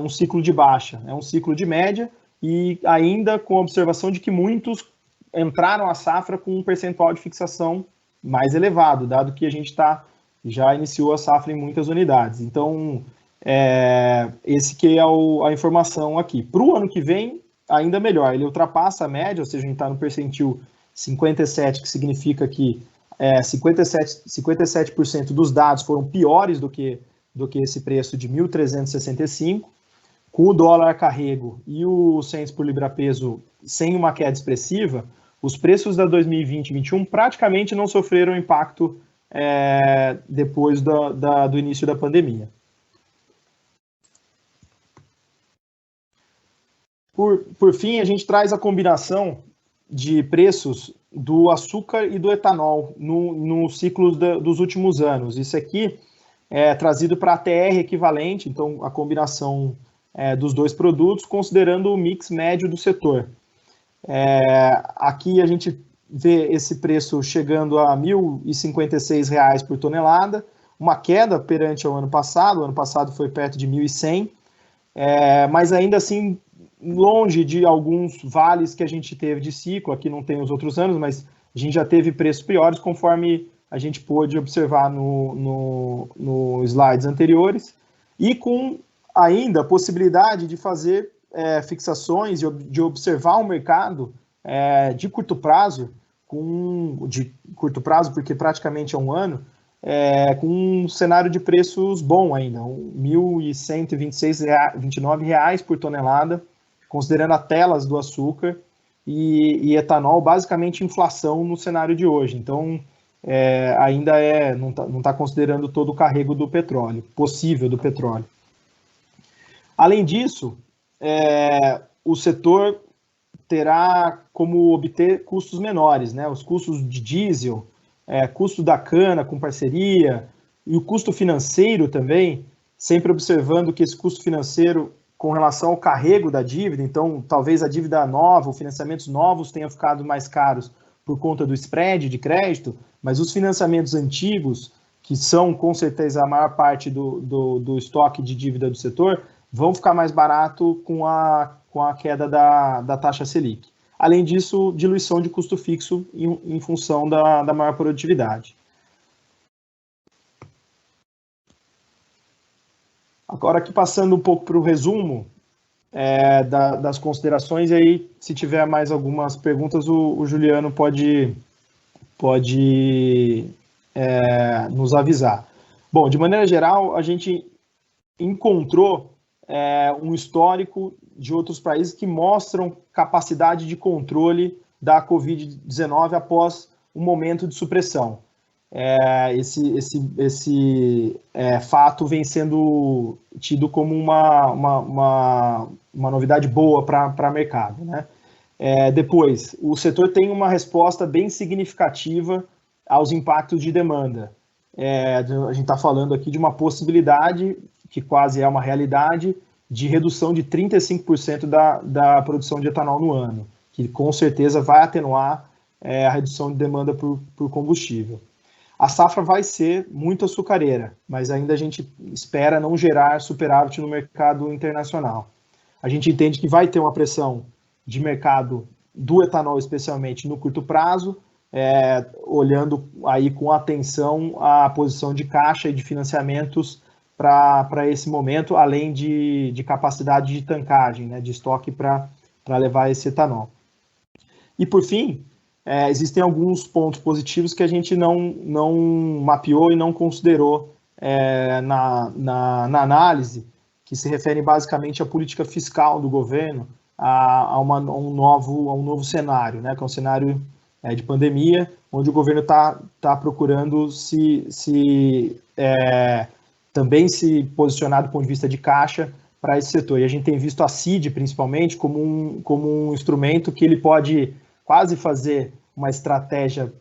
um ciclo de baixa, é um ciclo de média, e ainda com a observação de que muitos entraram à safra com um percentual de fixação mais elevado, dado que a gente já iniciou a safra em muitas unidades. Então, esse que é a informação aqui. Para o ano que vem, ainda melhor, ele ultrapassa a média, ou seja, a gente está no percentil 57, que significa que 57% dos dados foram piores do que esse preço de 1.365, com o dólar a carrego e o centos por libra-peso sem uma queda expressiva, os preços da 2020-21 praticamente não sofreram impacto depois do início da pandemia. Por fim, a gente traz a combinação de preços do açúcar e do etanol no ciclo dos últimos anos. Isso aqui é trazido para a TR equivalente, então a combinação dos dois produtos, considerando o mix médio do setor. Aqui a gente vê esse preço chegando a R$ 1.056 por tonelada, uma queda perante o ano passado foi perto de 1.100, mas ainda assim longe de alguns vales que a gente teve de ciclo. Aqui não tem os outros anos, mas a gente já teve preços piores conforme a gente pôde observar no slides anteriores, e com ainda a possibilidade de fazer fixações, de observar o mercado de curto prazo, porque praticamente é um ano, com um cenário de preços bom ainda, R$ 1.129 por tonelada, considerando as telas do açúcar e etanol, basicamente inflação no cenário de hoje. Então, ainda não está considerando todo o carrego do petróleo, possível do petróleo. Além disso, o setor terá como obter custos menores, né? Os custos de diesel, custo da cana com parceria e o custo financeiro também, sempre observando que esse custo financeiro com relação ao carrego da dívida, então talvez a dívida nova, os financiamentos novos tenham ficado mais caros por conta do spread de crédito, mas os financiamentos antigos, que são com certeza a maior parte do estoque de dívida do setor, vão ficar mais barato com a queda da taxa Selic. Além disso, diluição de custo fixo em função da maior produtividade. Agora aqui passando um pouco para o resumo das considerações, e aí se tiver mais algumas perguntas, o Juliano pode nos avisar. Bom, de maneira geral, a gente encontrou um histórico de outros países que mostram capacidade de controle da Covid-19 após um momento de supressão. Esse fato vem sendo tido como uma novidade boa para o mercado, né? Depois, o setor tem uma resposta bem significativa aos impactos de demanda. A gente está falando aqui de uma possibilidade, que quase é uma realidade, de redução de 35% da produção de etanol no ano, que com certeza vai atenuar a redução de demanda por combustível. A safra vai ser muito açucareira, mas ainda a gente espera não gerar superávit no mercado internacional. A gente entende que vai ter uma pressão de mercado do etanol, especialmente no curto prazo, olhando aí com atenção a posição de caixa e de financiamentos para esse momento, além de capacidade de tancagem, né, de estoque para levar esse etanol. E por fim, existem alguns pontos positivos que a gente não mapeou e não considerou na análise, que se referem basicamente à política fiscal do governo, a um novo cenário, né, que é um cenário de pandemia, onde o governo está procurando também se posicionar do ponto de vista de caixa para esse setor. E a gente tem visto a CID, principalmente, como um instrumento que ele pode quase fazer uma estratégia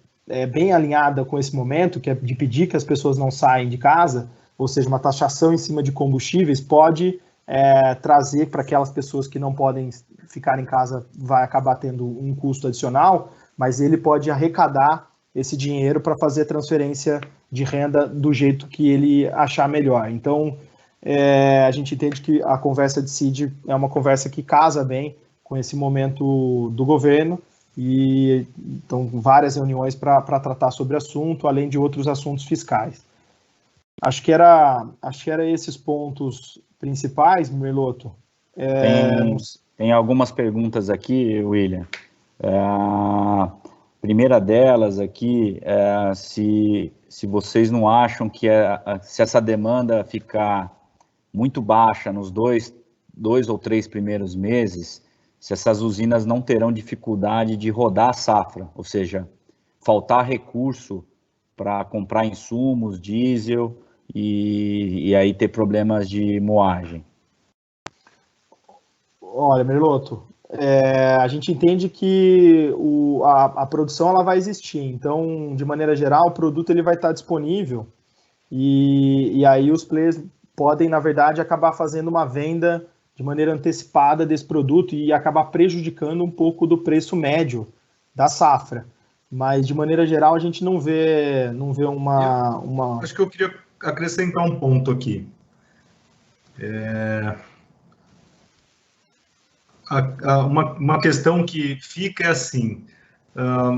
bem alinhada com esse momento, que é de pedir que as pessoas não saiam de casa, ou seja, uma taxação em cima de combustíveis, pode trazer para aquelas pessoas que não podem ficar em casa, vai acabar tendo um custo adicional, mas ele pode arrecadar esse dinheiro para fazer transferência de renda do jeito que ele achar melhor. Então, a gente entende que a conversa de CID é uma conversa que casa bem com esse momento do governo, e então várias reuniões para tratar sobre o assunto, além de outros assuntos fiscais. Acho que era esses pontos principais, Merloto. Tem algumas perguntas aqui, William. A primeira delas aqui é se vocês não acham que se essa demanda ficar muito baixa nos dois ou três primeiros meses, se essas usinas não terão dificuldade de rodar a safra, ou seja, faltar recurso para comprar insumos, diesel, e aí ter problemas de moagem. Olha, Merloto, a gente entende que a produção ela vai existir, então, de maneira geral, o produto ele vai estar disponível e aí os players podem, na verdade, acabar fazendo uma venda de maneira antecipada desse produto e acabar prejudicando um pouco do preço médio da safra. Mas, de maneira geral, a gente não vê uma... Acho que eu queria acrescentar um ponto aqui. Uma questão que fica é assim,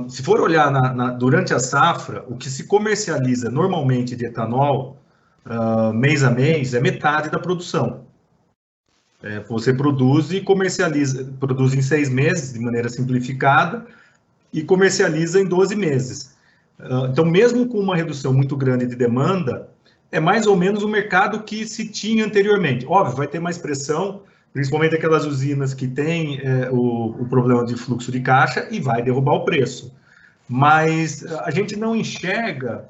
Se for olhar durante a safra, o que se comercializa normalmente de etanol, mês a mês, é metade da produção. Você produz e comercializa, produz em 6 meses, de maneira simplificada, e comercializa em 12 meses. Então, mesmo com uma redução muito grande de demanda, é mais ou menos o mercado que se tinha anteriormente. Óbvio, vai ter mais pressão, principalmente aquelas usinas que têm o problema de fluxo de caixa, e vai derrubar o preço. Mas a gente não enxerga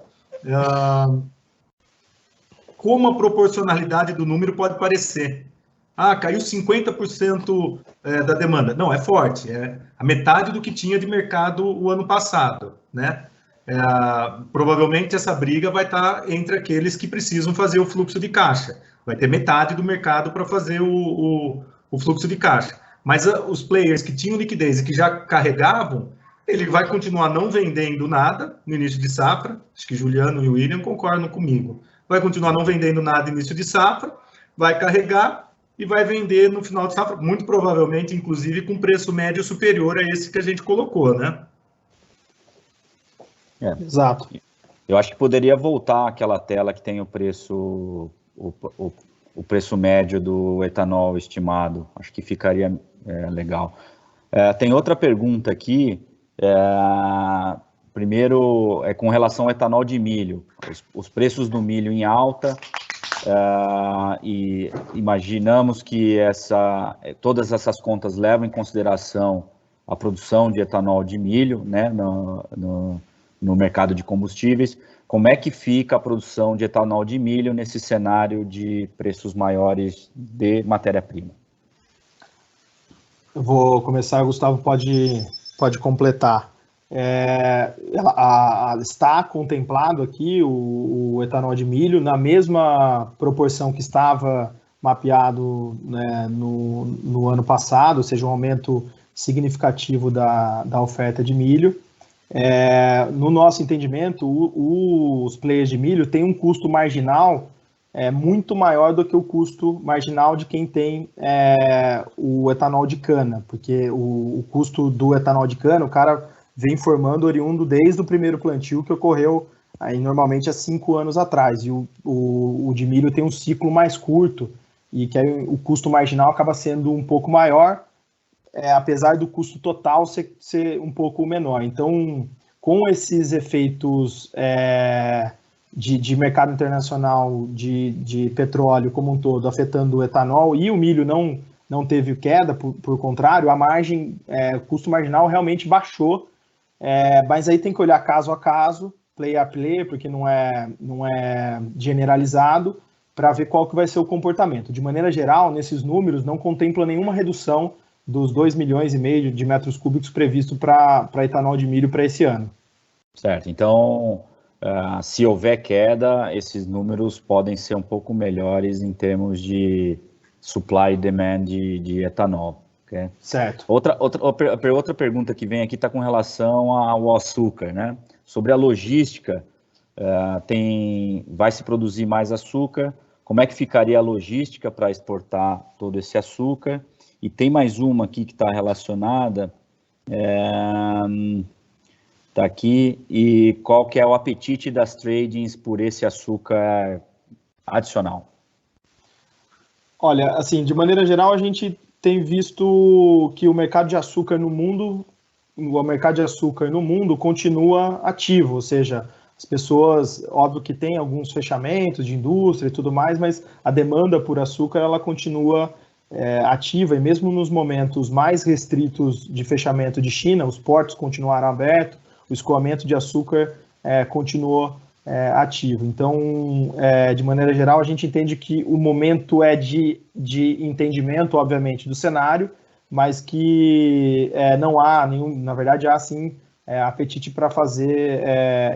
como a proporcionalidade do número pode parecer. Caiu 50% da demanda. Não, é forte, é a metade do que tinha de mercado o ano passado, né? Provavelmente essa briga vai estar entre aqueles que precisam fazer o fluxo de caixa. Vai ter metade do mercado para fazer o fluxo de caixa. Mas os players que tinham liquidez e que já carregavam, ele vai continuar não vendendo nada no início de safra. Acho que Juliano e o William concordam comigo. Vai continuar não vendendo nada no início de safra, vai carregar e vai vender no final de safra, muito provavelmente, inclusive, com preço médio superior a esse que a gente colocou, né? Exato. Eu acho que poderia voltar aquela tela que tem o preço, o preço médio do etanol estimado. Acho que ficaria legal. Tem outra pergunta aqui. Primeiro, com relação ao etanol de milho. Os preços do milho em alta, e imaginamos que todas essas contas levam em consideração a produção de etanol de milho, né, no mercado de combustíveis. Como é que fica a produção de etanol de milho nesse cenário de preços maiores de matéria-prima? Eu vou começar, o Gustavo pode completar. Está contemplado aqui o etanol de milho na mesma proporção que estava mapeado, né, no ano passado, ou seja, um aumento significativo da oferta de milho. No nosso entendimento, os players de milho têm um custo marginal muito maior do que o custo marginal de quem tem o etanol de cana, porque o custo do etanol de cana, o cara vem formando oriundo desde o primeiro plantio, que ocorreu aí normalmente há 5 anos atrás, e o de milho tem um ciclo mais curto, e que aí o custo marginal acaba sendo um pouco maior, apesar do custo total ser um pouco menor. Então, com esses efeitos de mercado internacional de petróleo como um todo, afetando o etanol, e o milho não teve queda, por contrário, a margem, o custo marginal realmente baixou, mas aí tem que olhar caso a caso, play a play, porque não é generalizado, para ver qual que vai ser o comportamento. De maneira geral, nesses números, não contempla nenhuma redução dos 2,5 milhões de metros cúbicos previsto para etanol de milho para esse ano. Certo, então, se houver queda, esses números podem ser um pouco melhores em termos de supply e demand de etanol. Okay? Certo. Outra pergunta que vem aqui está com relação ao açúcar, né? Sobre a logística, vai se produzir mais açúcar, como é que ficaria a logística para exportar todo esse açúcar? E tem mais uma aqui que está relacionada, está aqui, e qual que é o apetite das tradings por esse açúcar adicional? Olha, assim, de maneira geral, a gente tem visto que o mercado de açúcar no mundo continua ativo, ou seja, as pessoas, óbvio que tem alguns fechamentos de indústria e tudo mais, mas a demanda por açúcar, ela continua ativa, e mesmo nos momentos mais restritos de fechamento de China, os portos continuaram abertos, o escoamento de açúcar continuou ativo. Então, de maneira geral, a gente entende que o momento é de entendimento, obviamente, do cenário, mas que não há nenhum, na verdade, há sim apetite para fazer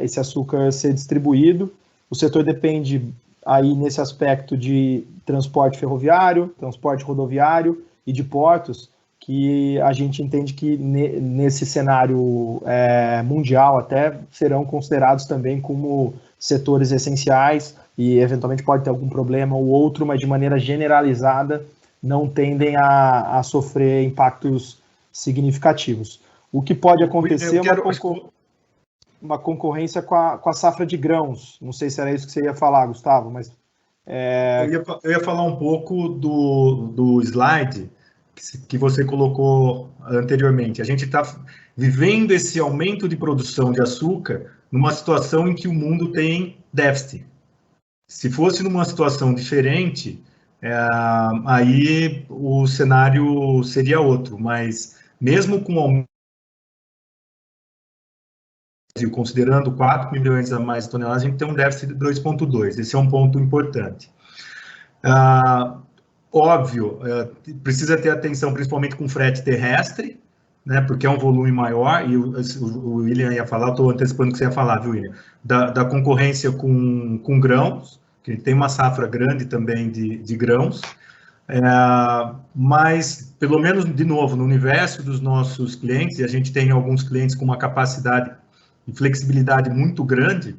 esse açúcar ser distribuído. O setor depende aí nesse aspecto de transporte ferroviário, transporte rodoviário e de portos, que a gente entende que nesse cenário mundial até serão considerados também como setores essenciais, e eventualmente pode ter algum problema ou outro, mas de maneira generalizada não tendem a sofrer impactos significativos. O que pode acontecer uma concorrência com a safra de grãos. Não sei se era isso que você ia falar, Gustavo, mas... Eu ia falar um pouco do slide que você colocou anteriormente. A gente está vivendo esse aumento de produção de açúcar numa situação em que o mundo tem déficit. Se fosse numa situação diferente, aí o cenário seria outro, mas mesmo com o aumento, considerando 4 milhões a mais de toneladas, a gente tem um déficit de 2,2. Esse é um ponto importante. Óbvio, precisa ter atenção principalmente com frete terrestre, né, porque é um volume maior, e o William ia falar, eu estou antecipando o que você ia falar, viu, William? Da concorrência com grãos, que tem uma safra grande também de grãos, mas, pelo menos, de novo, no universo dos nossos clientes, e a gente tem alguns clientes com uma capacidade e flexibilidade muito grande,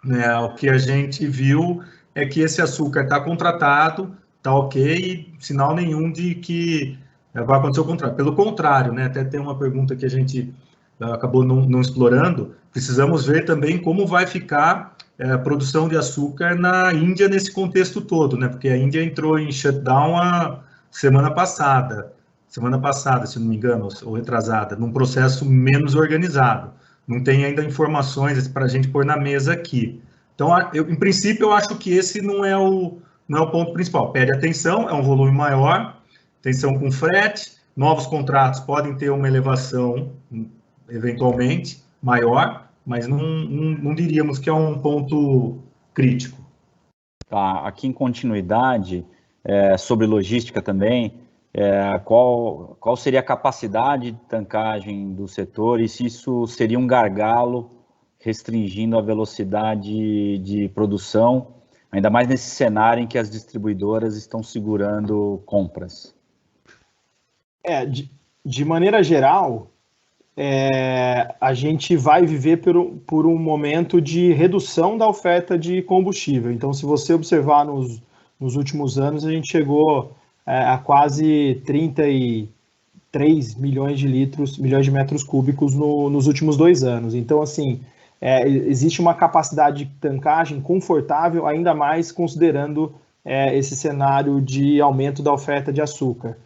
né, o que a gente viu é que esse açúcar está contratado, está ok, e sinal nenhum de que vai acontecer o contrário. Pelo contrário, né, até tem uma pergunta que a gente acabou não explorando, precisamos ver também como vai ficar a produção de açúcar na Índia nesse contexto todo, né, porque a Índia entrou em shutdown a semana passada, se não me engano, ou retrasada, num processo menos organizado. Não tem ainda informações para a gente pôr na mesa aqui. Então, em princípio, eu acho que esse não é o ponto principal. Pede atenção, é um volume maior, atenção com frete, novos contratos podem ter uma elevação, eventualmente, maior, mas não diríamos que é um ponto crítico. Tá, aqui em continuidade, sobre logística também, qual seria a capacidade de tancagem do setor e se isso seria um gargalo restringindo a velocidade de produção, ainda mais nesse cenário em que as distribuidoras estão segurando compras? De maneira geral, a gente vai viver por um momento de redução da oferta de combustível. Então, se você observar nos últimos anos, a gente chegou a quase 33 milhões de metros cúbicos nos últimos 2 anos. Então, assim, existe uma capacidade de tancagem confortável, ainda mais considerando esse cenário de aumento da oferta de açúcar.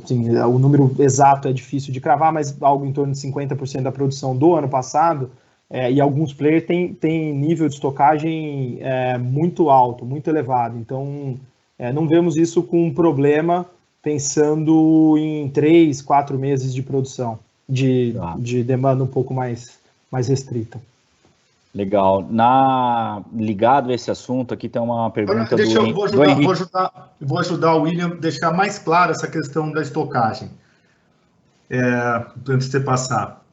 Assim, o número exato é difícil de cravar, mas algo em torno de 50% da produção do ano passado, e alguns players têm nível de estocagem muito alto, muito elevado. Então, não vemos isso com um problema pensando em 3, 4 meses de produção, de demanda um pouco mais restrita. Legal. Ligado a esse assunto, aqui tem uma pergunta Vou ajudar o William a deixar mais clara essa questão da estocagem, antes de você passar.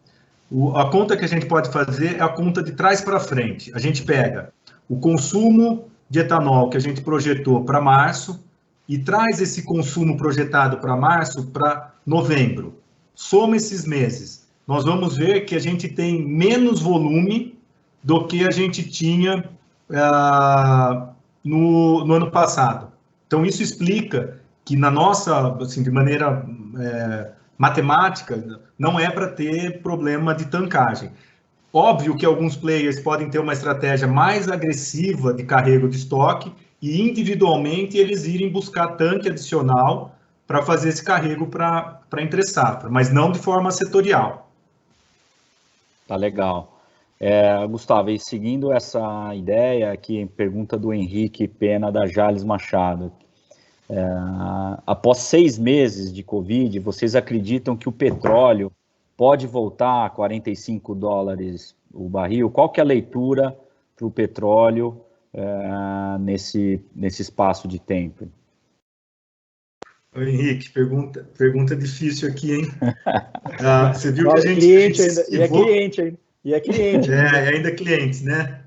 A conta que a gente pode fazer é a conta de trás para frente. A gente pega o consumo de etanol que a gente projetou para março e traz esse consumo projetado para março para novembro. Soma esses meses. Nós vamos ver que a gente tem menos volume do que a gente tinha no ano passado. Então, isso explica que na nossa, assim, de maneira matemática, não é para ter problema de tancagem. Óbvio que alguns players podem ter uma estratégia mais agressiva de carrego de estoque e individualmente eles irem buscar tanque adicional para fazer esse carrego para entre safra, mas não de forma setorial. Tá legal. Gustavo, e seguindo essa ideia aqui, pergunta do Henrique Pena, da Jales Machado. Após 6 meses de Covid, vocês acreditam que o petróleo pode voltar a $45 o barril? Qual que é a leitura para o petróleo nesse espaço de tempo? Henrique, pergunta difícil aqui, hein? Você viu que a gente... É cliente. Ainda cliente, né?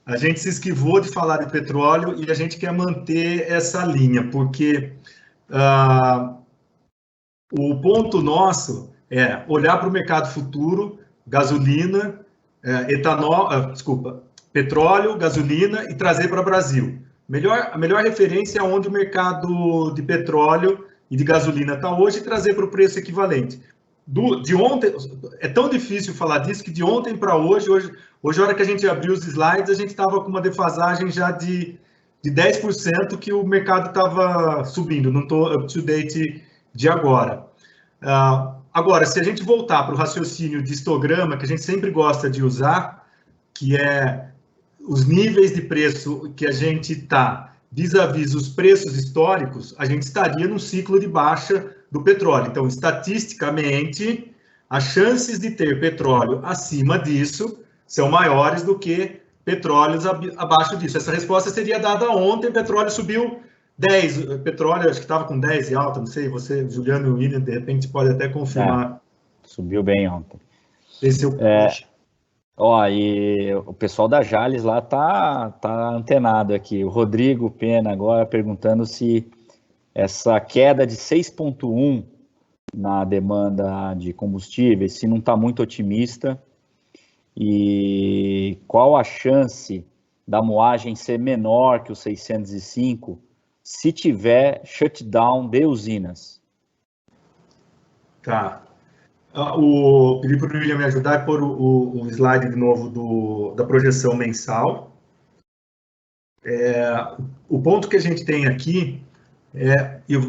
A gente se esquivou de falar de petróleo e a gente quer manter essa linha, porque o ponto nosso é olhar para o mercado futuro, gasolina, petróleo, gasolina e trazer para o Brasil. A melhor referência é onde o mercado de petróleo e de gasolina está hoje e trazer para o preço equivalente. De ontem, é tão difícil falar disso que de ontem para hoje, a hora que a gente abriu os slides, a gente estava com uma defasagem já de 10% que o mercado estava subindo, não estou up to date de agora. Agora, se a gente voltar para o raciocínio de histograma, que a gente sempre gosta de usar, que é os níveis de preço que a gente está vis-à-vis os preços históricos, a gente estaria num ciclo de baixa do petróleo. Então, estatisticamente, as chances de ter petróleo acima disso são maiores do que petróleos abaixo disso. Essa resposta seria dada ontem, o petróleo subiu 10, petróleo acho que estava com 10 e alta, não sei, você, Juliano e William, de repente pode até confirmar. Subiu bem ontem. Esse é o e o pessoal da Jalles lá tá antenado aqui. O Rodrigo Pena agora perguntando se essa queda de 6,1 na demanda de combustíveis, se não está muito otimista, e qual a chance da moagem ser menor que o 605 se tiver shutdown de usinas? Tá. Pedi para o William me ajudar e pôr o slide de novo da projeção mensal. O ponto que a gente tem aqui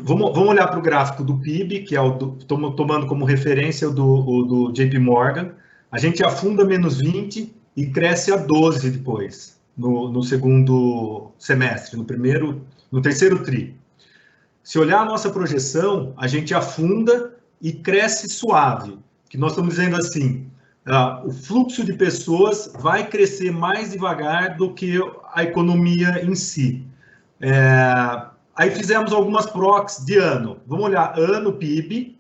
vamos olhar para o gráfico do PIB, que é tomando como referência o do JP Morgan. A gente afunda menos 20 e cresce a 12 depois, no segundo semestre, no terceiro tri. Se olhar a nossa projeção, a gente afunda e cresce suave, que nós estamos dizendo assim, o fluxo de pessoas vai crescer mais devagar do que a economia em si. Aí fizemos algumas proxies de ano. Vamos olhar ano PIB,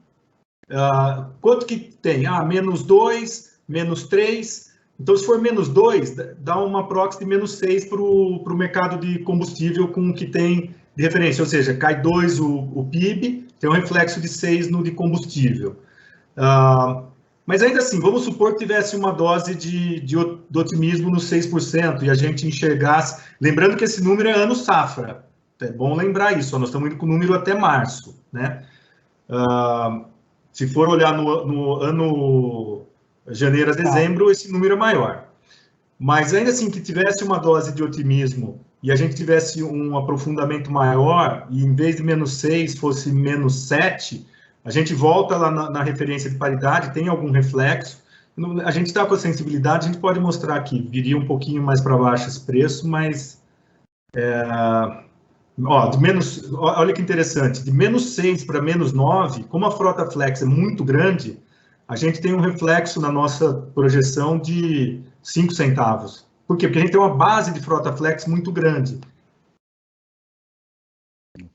quanto que tem? Menos 2, menos 3. Então, se for menos 2, dá uma proxy de menos 6 para o mercado de combustível com o que tem de referência, ou seja, cai 2 o PIB, tem um reflexo de 6 no de combustível. Mas ainda assim, vamos supor que tivesse uma dose de otimismo no 6% e a gente enxergasse, lembrando que esse número é ano safra, é bom lembrar isso, nós estamos indo com o número até março, né? Se for olhar no ano janeiro a dezembro, esse número é maior. Mas ainda assim, que tivesse uma dose de otimismo e a gente tivesse um aprofundamento maior, e em vez de menos 6 fosse menos 7, a gente volta lá na referência de paridade, tem algum reflexo. A gente está com a sensibilidade, a gente pode mostrar aqui, viria um pouquinho mais para baixo esse preço, mas... olha que interessante, de menos 6 para menos 9, como a frota flex é muito grande, a gente tem um reflexo na nossa projeção de 5 centavos. Por quê? Porque a gente tem uma base de frota flex muito grande.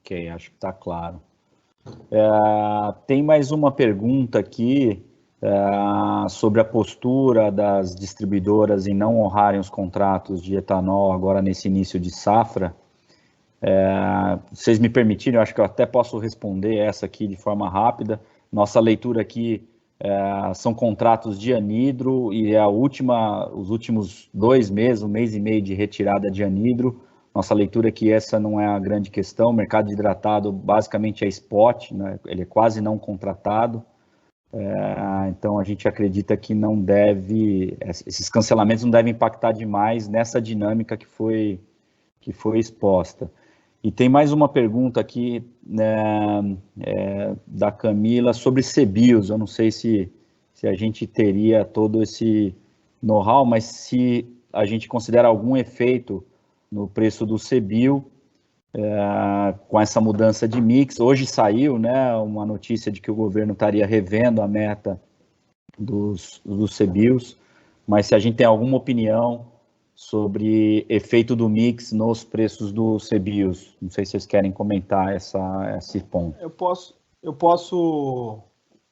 Ok, acho que está claro. Tem mais uma pergunta aqui sobre a postura das distribuidoras em não honrarem os contratos de etanol agora nesse início de safra. Vocês me permitirem, eu acho que eu até posso responder essa aqui de forma rápida. Nossa leitura aqui são contratos de anidro e os últimos 2 meses, 1 mês e meio de retirada de anidro. Nossa leitura é que essa não é a grande questão. O mercado de hidratado basicamente é spot, né? Ele é quase não contratado. Então a gente acredita que esses cancelamentos não devem impactar demais nessa dinâmica que foi exposta. E tem mais uma pergunta aqui, né, da Camila sobre CBIOS. Eu não sei se a gente teria todo esse know-how, mas se a gente considera algum efeito no preço do CBIO com essa mudança de mix. Hoje saiu, né, uma notícia de que o governo estaria revendo a meta dos CBIOS, mas se a gente tem alguma opinião sobre efeito do mix nos preços do CBIOS. Não sei se vocês querem comentar esse ponto. Eu posso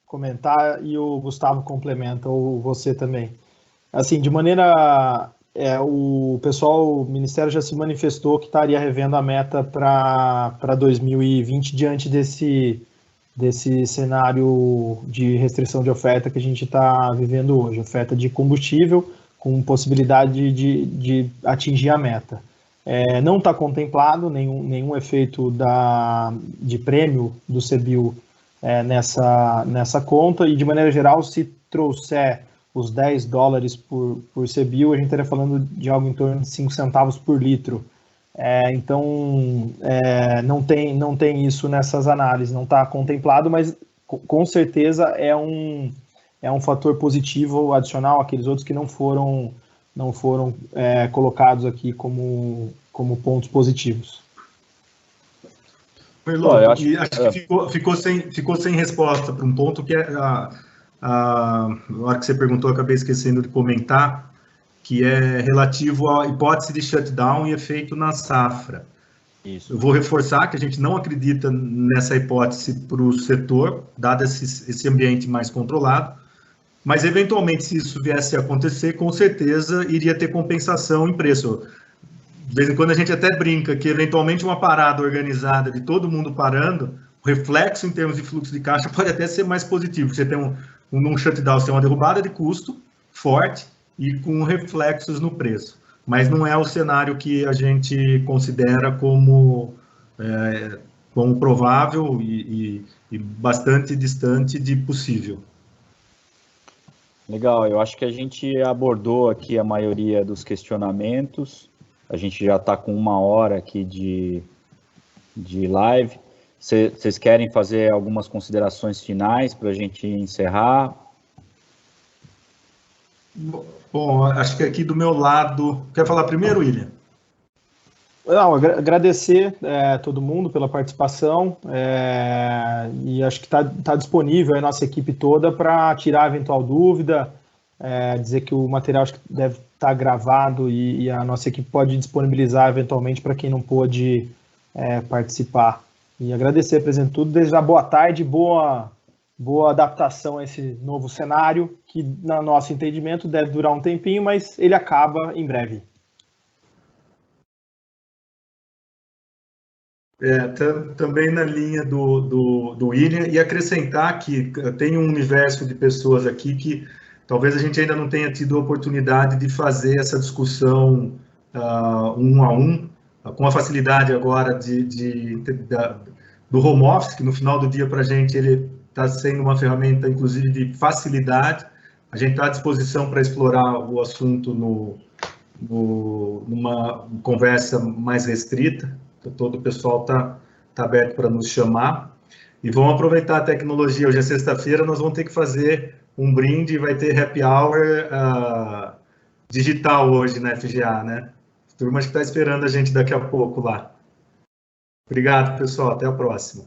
comentar e o Gustavo complementa, ou você também. Assim, de maneira... o Ministério já se manifestou que estaria revendo a meta para 2020 diante desse cenário de restrição de oferta que a gente está vivendo hoje, oferta de combustível com possibilidade de atingir a meta. Não está contemplado nenhum efeito de prêmio do CBIO nessa conta, e de maneira geral, se trouxer os $10 por CBIO, a gente estaria falando de algo em torno de 5 centavos por litro. Então, não tem isso nessas análises, não está contemplado, mas com certeza é um fator positivo adicional àqueles outros que não foram colocados aqui como pontos positivos. Acho que ficou sem resposta para um ponto que na hora que você perguntou, eu acabei esquecendo de comentar, que é relativo à hipótese de shutdown e efeito na safra. Isso. Eu vou reforçar que a gente não acredita nessa hipótese para o setor, dado esse ambiente mais controlado, mas eventualmente, se isso viesse a acontecer, com certeza iria ter compensação em preço. De vez em quando a gente até brinca que eventualmente uma parada organizada de todo mundo parando, o reflexo em termos de fluxo de caixa pode até ser mais positivo. Você tem um shutdown, você tem uma derrubada de custo forte e com reflexos no preço. Mas não é o cenário que a gente considera como provável e bastante distante de possível. Legal, eu acho que a gente abordou aqui a maioria dos questionamentos. A gente já está com 1 hora aqui de live. Vocês querem fazer algumas considerações finais para a gente encerrar? Bom, acho que aqui do meu lado... Quer falar primeiro, William? Não, agradecer todo mundo pela participação, e acho que está disponível a nossa equipe toda para tirar eventual dúvida, dizer que o material acho que deve estar gravado e a nossa equipe pode disponibilizar eventualmente para quem não pôde participar. E agradecer, apresento tudo, desejar boa tarde, boa adaptação a esse novo cenário, que, no nosso entendimento, deve durar um tempinho, mas ele acaba em breve. Também na linha do William, e acrescentar que tem um universo de pessoas aqui que talvez a gente ainda não tenha tido a oportunidade de fazer essa discussão 1 a 1, com a facilidade agora do home office, que no final do dia para a gente ele está sendo uma ferramenta, inclusive, de facilidade. A gente está à disposição para explorar o assunto numa conversa mais restrita. Todo o pessoal está aberto para nos chamar. E vamos aproveitar a tecnologia. Hoje é sexta-feira, nós vamos ter que fazer um brinde, vai ter happy hour digital hoje na FGA, né? A turma que está esperando a gente daqui a pouco lá. Obrigado, pessoal. Até a próxima.